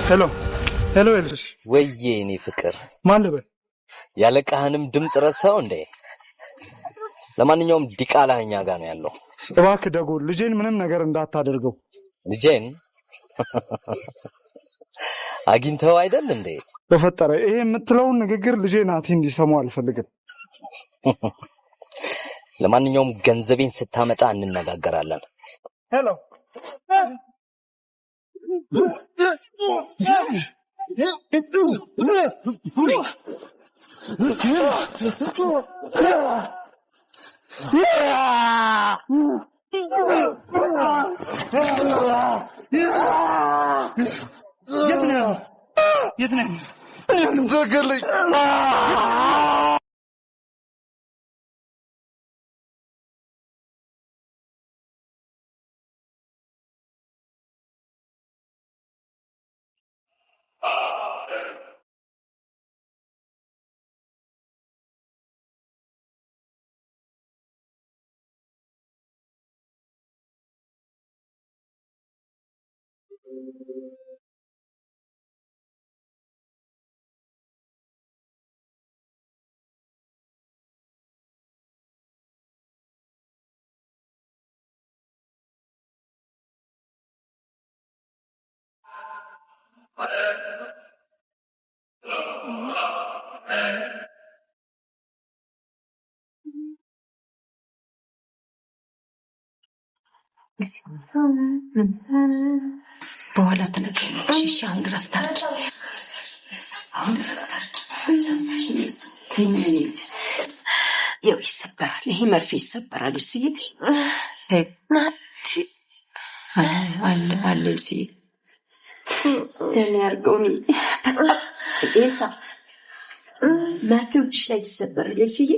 ሄሎ ሄሎ እልሽ ወይዬ እኔ ፍቅር ማን ልበል? ያለቃህንም ድምጽ ረሳው እንዴ? ለማንኛውም ዲቃላኛ ጋር ነው ያለው። እባክህ ደጎ ልጄን ምንም ነገር እንዳታደርገው። ልጄን አግኝተው አይደል እንዴ? በፈጠረ ይሄ የምትለውን ንግግር ልጄ ናቲ እንዲሰማው አልፈልግም። ለማንኛውም ገንዘቤን ስታመጣ እንነጋገራለን። ሄሎ የት ነህ? በኋላ ትነግሪኛለሽ። እሺ አሁን ረፍት አድርጊ። አሁን ረፍት አድርጊ። ሰማሽኝ? ተኝ ልጅ ያው ይሰበራል። ይሄ መርፌ ይሰበራል። እርስዬ አለ እርስዬ እኔ አድርገውኝ በጣም ኤልሳ መርፌው እጅሽ ላይ ይሰበራል። እርስዬ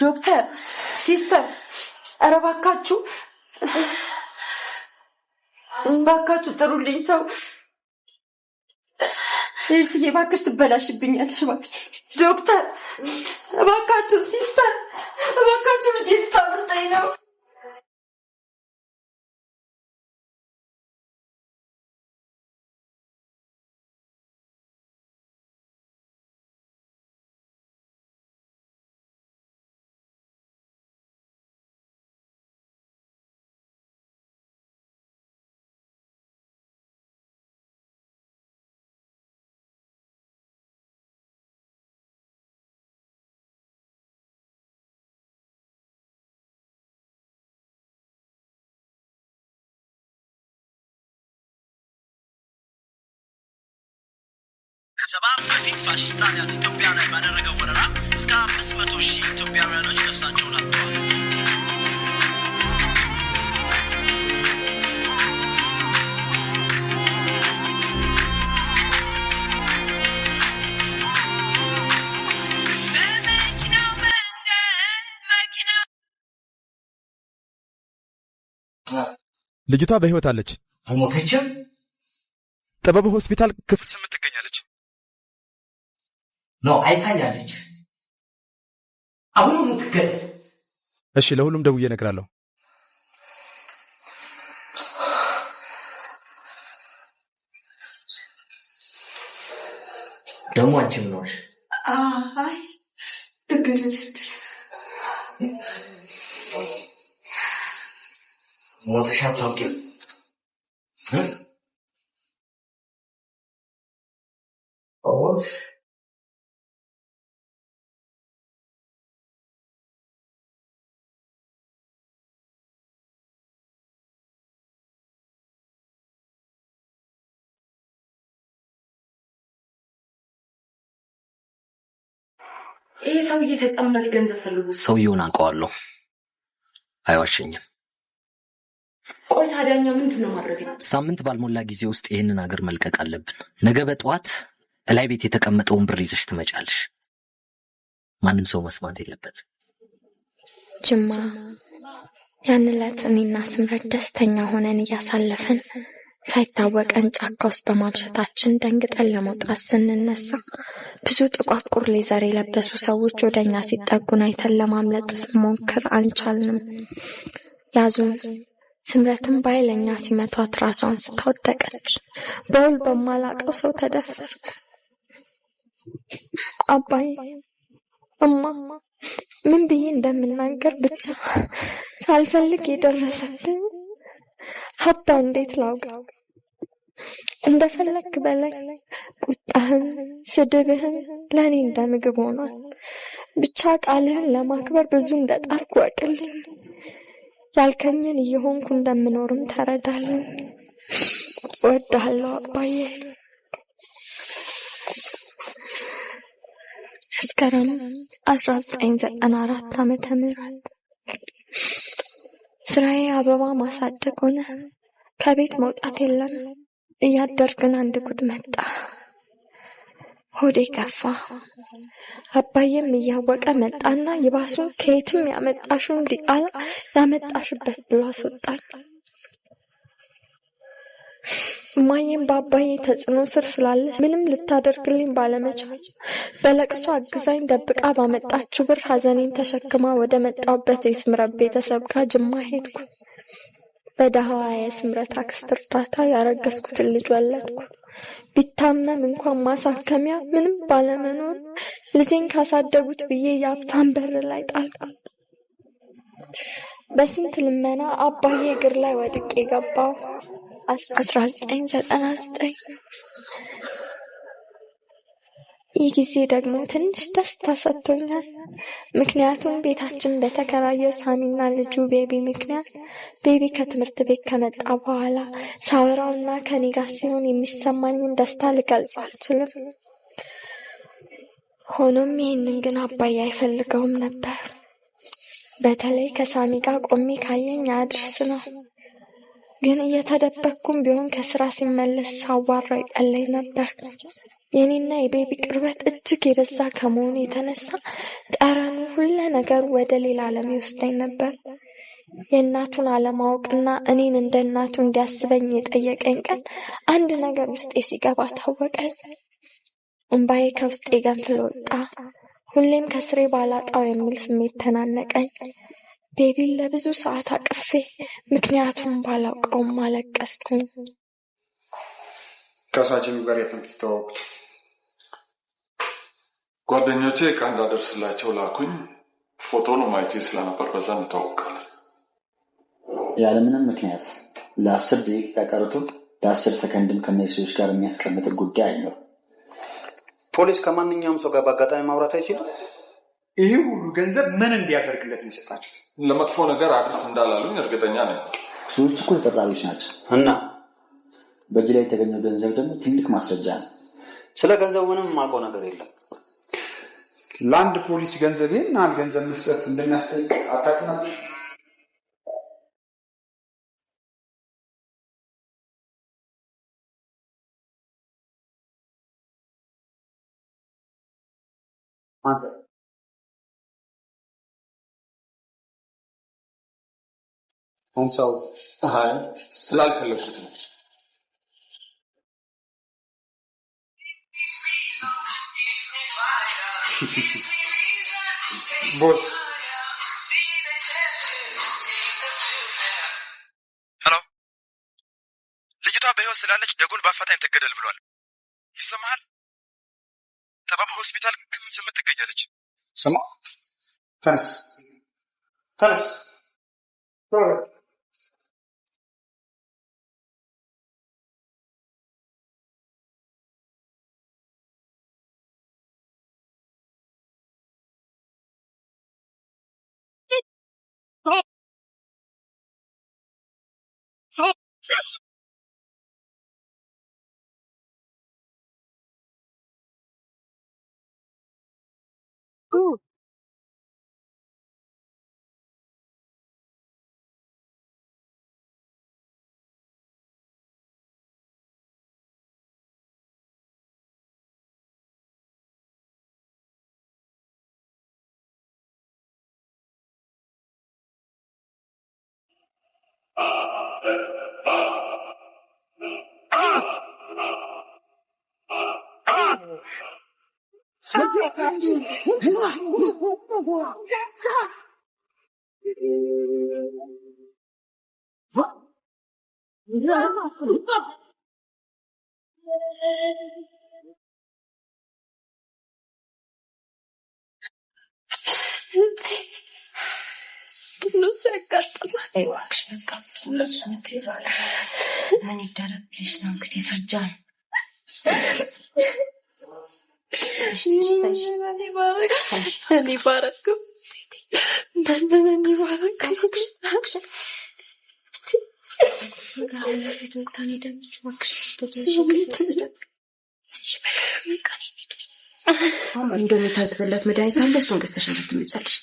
ዶክተር ሲስተር ኧረ እባካችሁ ጥሩልኝ ሰው ኤልስዬ እባክሽ ትበላሽብኛለሽ እባክሽ ዶክተር እባካችሁ ሲስተር እባካችሁ ልጄ ልታመጣኝ ነው ከሰባ በፊት ፋሽስት ጣሊያን ኢትዮጵያ ላይ ባደረገው ወረራ እስከ 500,000 ኢትዮጵያውያኖች ነፍሳቸውን አጥተዋል። ልጅቷ በህይወት አለች። አልሞተችም? ጥበቡ ሆስፒታል ክፍል 8 ትገኛለች። ነው አይታኛለች። አሁን ትገደል። እሺ ለሁሉም ደውዬ እነግራለሁ። ደግሞ አንቺም ነሽ? አይ ትግልስት ሞተሽ አታውቂም? ሞት ይሄ ሰውዬ ተጨማሪ ገንዘብ ፈልጉ። ሰውየውን አውቀዋለሁ፣ አይዋሸኝም። ቆይ ታዲያ እኛ ምንድነው ማድረግ? ሳምንት ባልሞላ ጊዜ ውስጥ ይህንን ሀገር መልቀቅ አለብን። ነገ በጠዋት እላይ ቤት የተቀመጠውን ብር ይዘሽ ትመጫለሽ። ማንም ሰው መስማት የለበትም። ጅማ ያን ዕለት እኔና ስምረት ደስተኛ ሆነን እያሳለፈን ሳይታወቀን ጫካ ውስጥ በማምሸታችን ደንግጠን ለመውጣት ስንነሳ ብዙ ጥቋቁር ሌዘር የለበሱ ሰዎች ወደኛ ሲጠጉን አይተን ለማምለጥ ስንሞክር አንቻልንም። ያዙን። ስምረትን በኃይለኛ ሲመቷት ራሷን ስታወደቀች። በውል በማላቀው ሰው ተደፈርኩ። አባዬ እማ ምን ብዬ እንደምናገር ብቻ ሳልፈልግ የደረሰብኝ አባ እንዴት ላውቀው? እንደፈለክ በላይ ቁጣህን ስድብህን ለእኔ እንደ ምግብ ሆኗል። ብቻ ቃልህን ለማክበር ብዙ እንደጣርኩ ወቅልኝ። ያልከኝን እየሆንኩ እንደምኖርም ተረዳልኝ። እወድሃለሁ አባዬ። መስከረም 1994 ዓመተ ምህረት ስራዬ አበባ ማሳደግ ሆነ። ከቤት መውጣት የለም። እያደርግን አንድ ጉድ መጣ። ሆዴ ከፋ። አባዬም እያወቀ መጣና ይባሱን ከየትም ያመጣሽውን ዲቃላ ያመጣሽበት ብሎ አስወጣኝ። እማዬም በአባዬ ተጽዕኖ ስር ስላለች ምንም ልታደርግልኝ ባለመቻል በለቅሶ አግዛኝ ደብቃ ባመጣችው ብር ሐዘኔን ተሸክማ ወደ መጣሁበት የስምረት ቤተሰብ ጋር ጅማ ሄድኩ። በደሃዋ የስምረት አክስት እርዳታ ያረገዝኩትን ልጅ ወለድኩ። ቢታመም እንኳን ማሳከሚያ ምንም ባለመኖር ልጄን ካሳደጉት ብዬ የሀብታም በር ላይ ጣልኩ። በስንት ልመና አባዬ እግር ላይ ወድቄ ገባሁ። 1999 ይህ ጊዜ ደግሞ ትንሽ ደስታ ሰጥቶኛል። ምክንያቱም ቤታችን በተከራየው ሳሚና ልጁ ቤቢ ምክንያት ቤቢ ከትምህርት ቤት ከመጣ በኋላ ሳወራውና ከኔ ጋር ሲሆን የሚሰማኝን ደስታ ልገልጸው አልችልም። ሆኖም ይህንን ግን አባዬ አይፈልገውም ነበር። በተለይ ከሳሚ ጋር ቆሜ ካየኝ አድርስ ነው። ግን እየተደበቅኩም ቢሆን ከስራ ሲመለስ ሳዋራው ይቀለኝ ነበር። የኔና የቤቢ ቅርበት እጅግ የበዛ ከመሆኑ የተነሳ ጠረኑ ሁሉ ነገሩ ወደ ሌላ ዓለም ይወስደኝ ነበር። የእናቱን አለማወቅና እኔን እንደ እናቱ እንዲያስበኝ የጠየቀኝ ቀን አንድ ነገር ውስጤ ሲገባ ታወቀኝ። እምባዬ ከውስጤ ገንፍሎ ወጣ። ሁሌም ከስሬ ባላጣው የሚል ስሜት ተናነቀኝ። ቤቢን ለብዙ ሰዓት አቅፌ ምክንያቱም ባላውቀውም አለቀስኩኝ። ከሳችን ጋር የት ነው የምትተዋወቁት? ጓደኞቼ ዕቃ እንዳደርስላቸው ላኩኝ። ፎቶን ማየቴ ስለነበር በዛ እንተዋወቃለን። ያለምንም ምክንያት ለ10 ደቂቃ ቀርቶ ለ10 ሰከንድም ከነዚህ ሰዎች ጋር የሚያስቀምጥ ጉዳይ አይኖር። ፖሊስ ከማንኛውም ሰው ጋር በአጋጣሚ ማውራት አይችልም። ይህ ሁሉ ገንዘብ ምን እንዲያደርግለት ነው የሰጣችሁት? ለመጥፎ ነገር አድርስ እንዳላሉኝ እርግጠኛ ነኝ። ሰዎች እኮ ተጠርጣሪዎች ናቸው እና በእጅ ላይ የተገኘው ገንዘብ ደግሞ ትልቅ ማስረጃ ነው። ስለ ገንዘቡ ምንም የማውቀው ነገር የለም። ለአንድ ፖሊስ ገንዘቤን አንድ ገንዘብ መስጠት እንደሚያስጠይቅ አታውቅም? አንሰር አንሳው። አይ ስላልፈለኩት ነው። ቦስ ሄሎ፣ ልጅቷ በህይወት ስላለች ደጎል በአፋጣኝ ትገደል ብሏል። ይሰማሃል? ጠባባ ሆስፒታል ክፍል 8 ትገኛለች። ስማ፣ ተነስ ተነስ። ትንሽ ያጋጥማል። እባክሽ በቃ ለሱን ትይባል። ምን ይደረግልሽ ነው እንግዲህ ፍርጃ ነው። እኔ ባረክ እንደነኝ ባረክ እንደሚታዘዝላት መድኃኒት አለ። እሱን ገዝተሽ እንድትመጫለሽ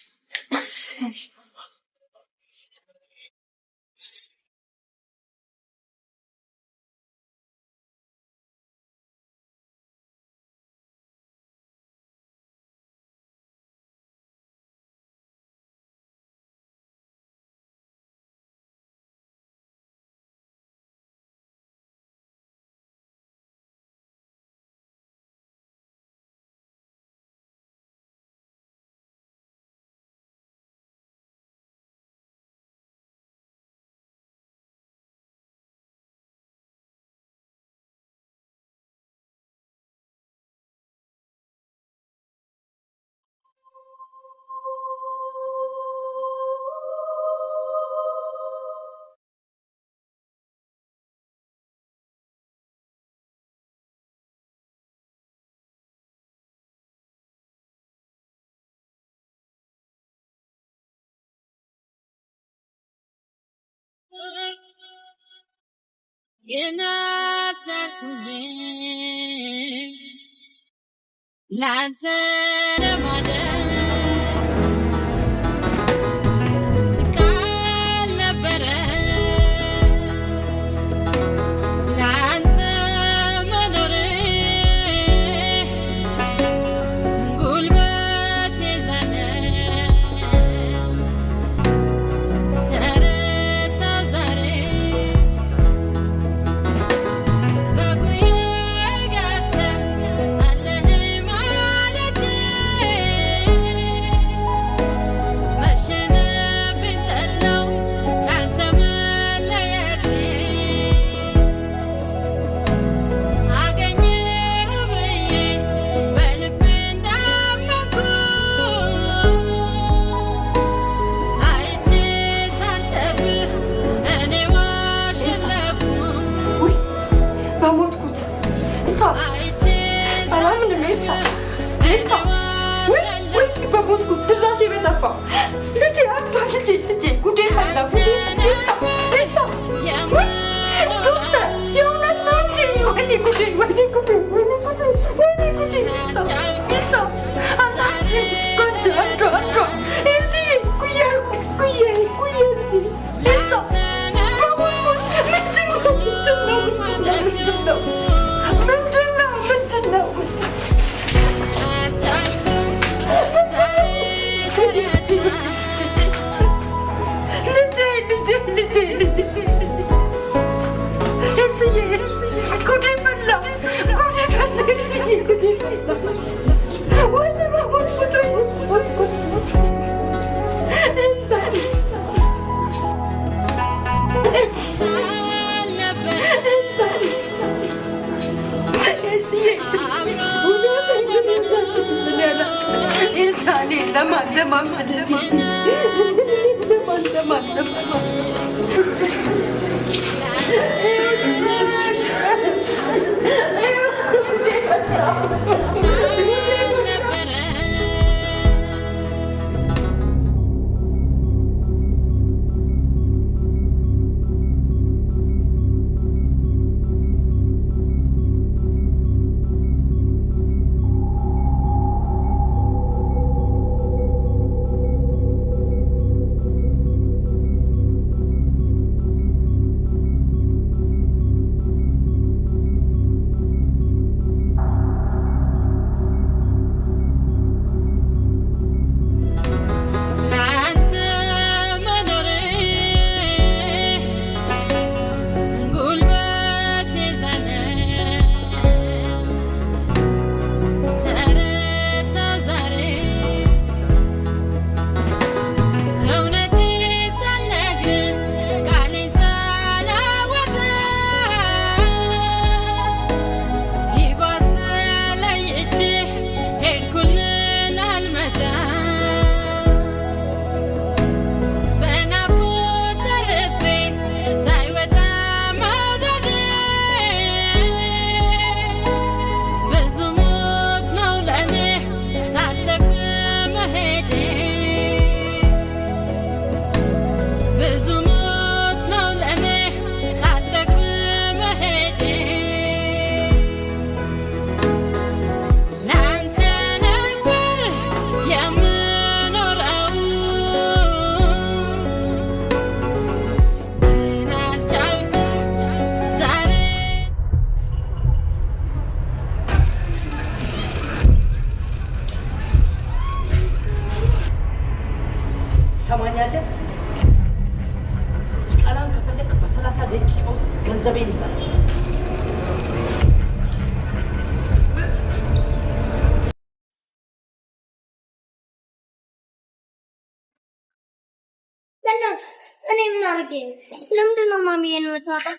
ለምንድነው ማሚዬን የምትመጣው?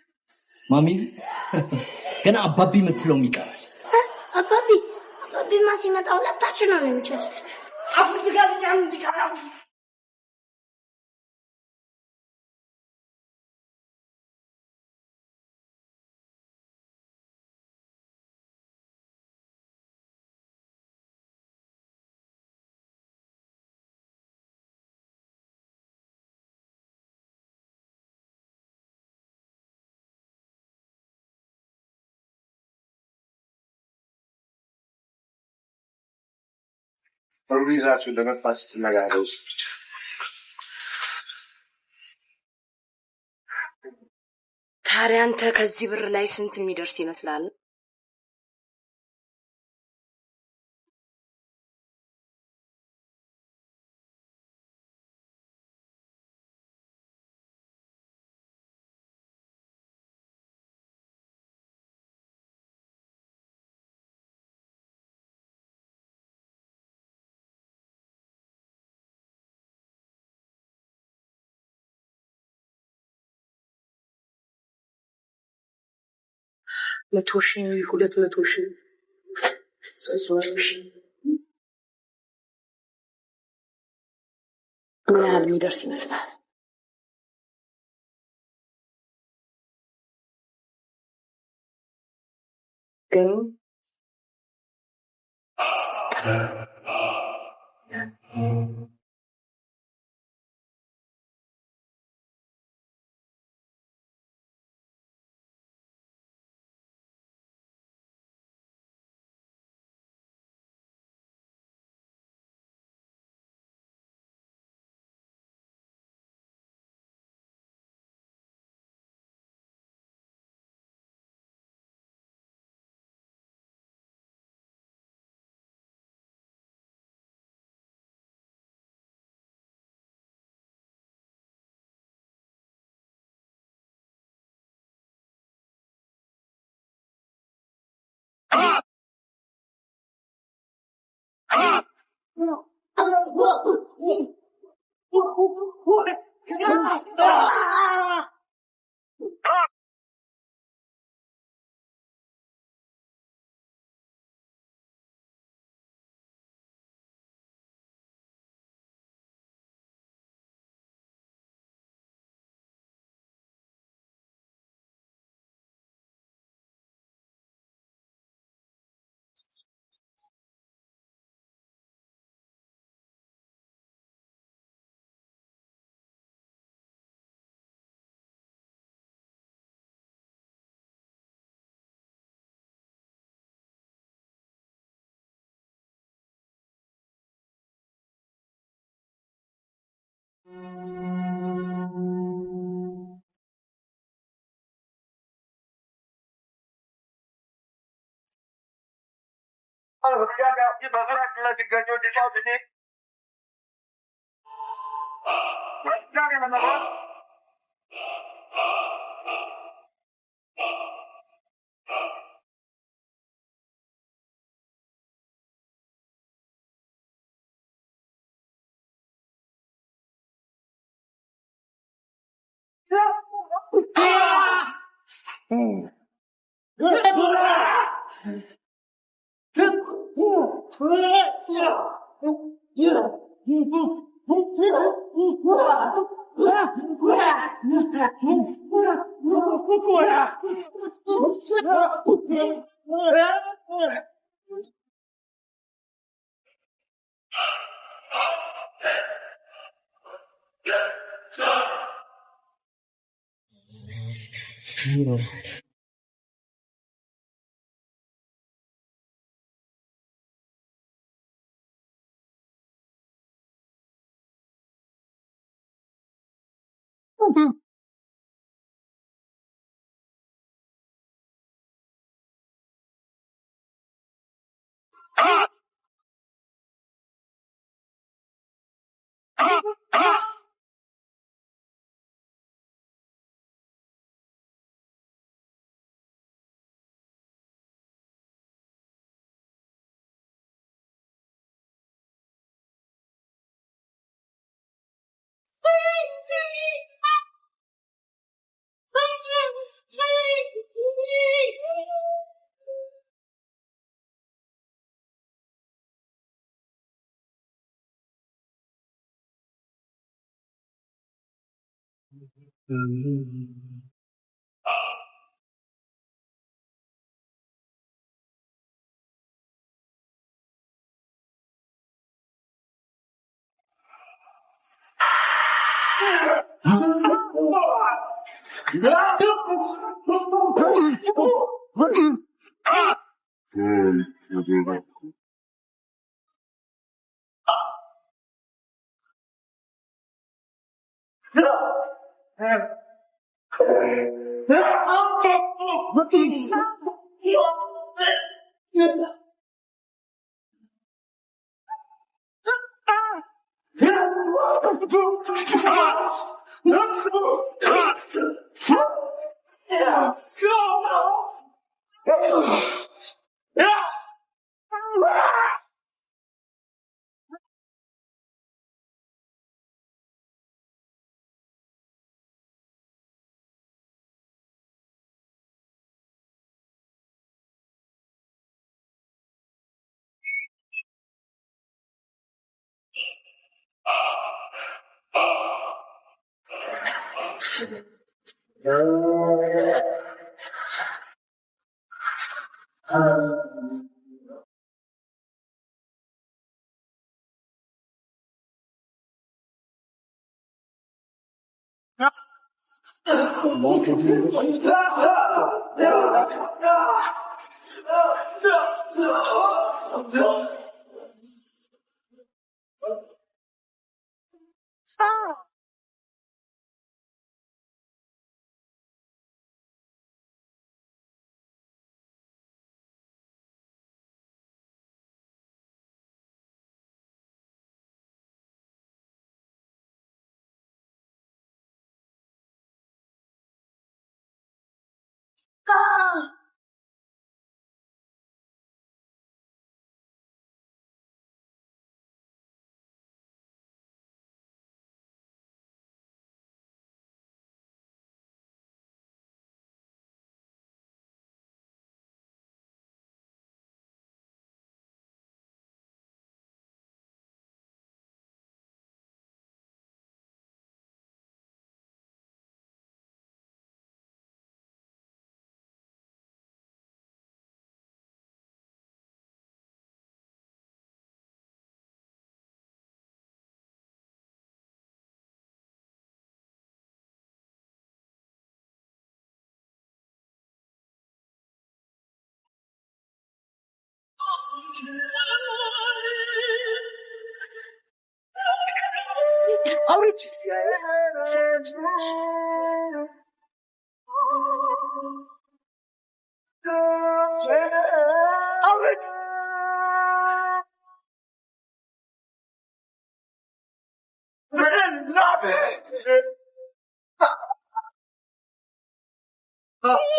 ማሚ ገና አባቢ የምትለውም ይቀራል። አባቢማ ሲመጣ ሁለታችን ነው የሚጨርሰው። አፍት ጋር እንዲቀራ ብሩ ይዛችሁ ለመጥፋት ስትነጋገሩ ብቻ ታዲያ አንተ ከዚህ ብር ላይ ስንት የሚደርስ ይመስላል? መቶ ሺህ 200 ሺህ 300 ሺህ ምን ያህል የሚደርስ ይመስላል? ግን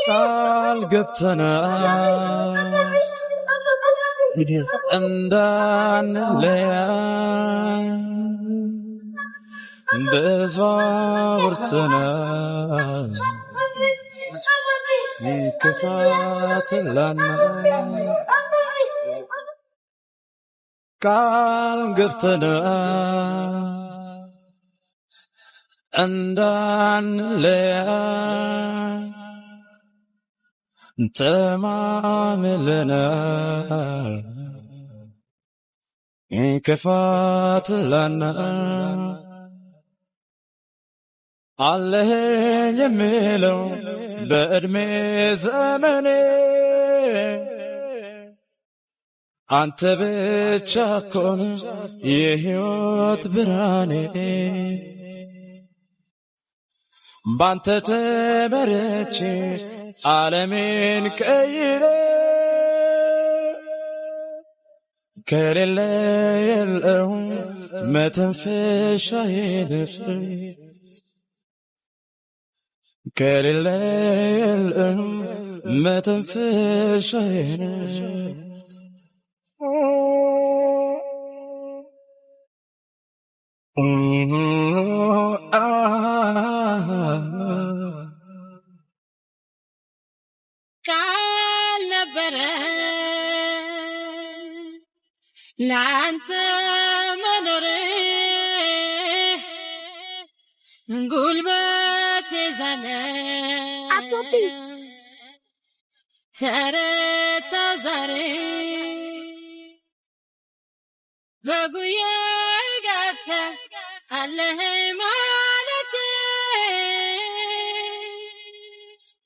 ቃል ገብተናል እንዳንለያይ ብዙ አውርተናል ክፋት ላናይ ቃል ገብተናል እንዳንለያይ ተማምለናል ክፋት ላናይ አለህ የሚለው በዕድሜ ዘመኔ አንተ ብቻ ኮነ የሕይወት ብርሃኔ ባንተ ተመርቼ ዓለሜን ቀይሬ ከሌለ የለው መተንፈሻዬ ከሌለ የለው መተንፈሻዬ ቃል ነበረ ለአንተ መኖሬ ጉልበቴ ዛለ ተረታው ዛሬ በጉያዬ ገብተህ አለህ ማለቴ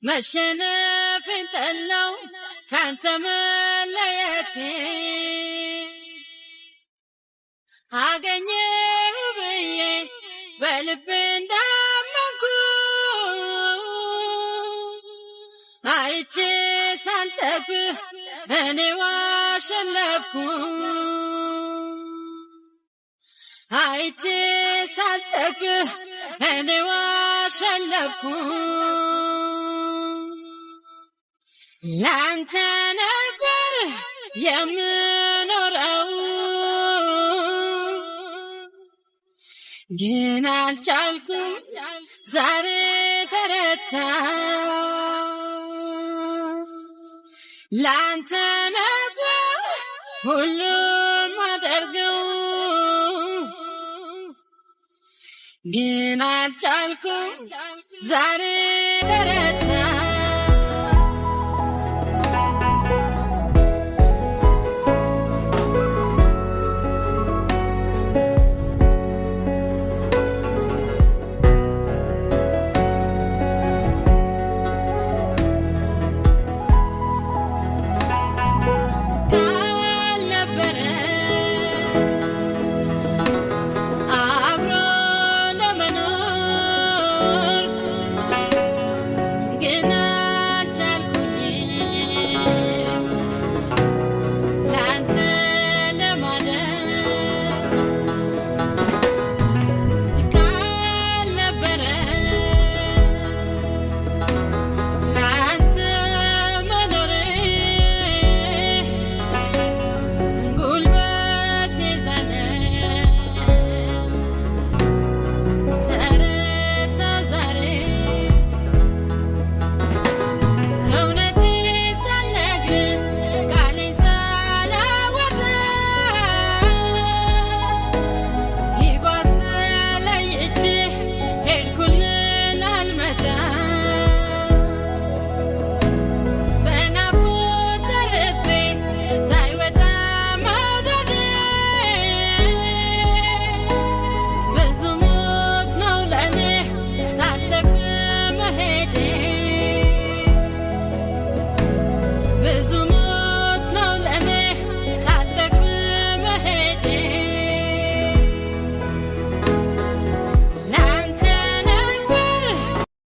መሸነፌን ጠላው ካንተ መለየቴ አገኘሁ ብዬ በልቤ አይቼ ሳልጠግብ እኔ ዋሸለብኩ አይቼ ሳልጠግብ እኔ ዋሸለብኩ ላንተ ነበር የምኖረው ግን አልቻልኩም ዛሬ ተረታ ላንተ ነበር ሁሉም አደርገው ግን አልቻልኩም ዛሬ ተረታ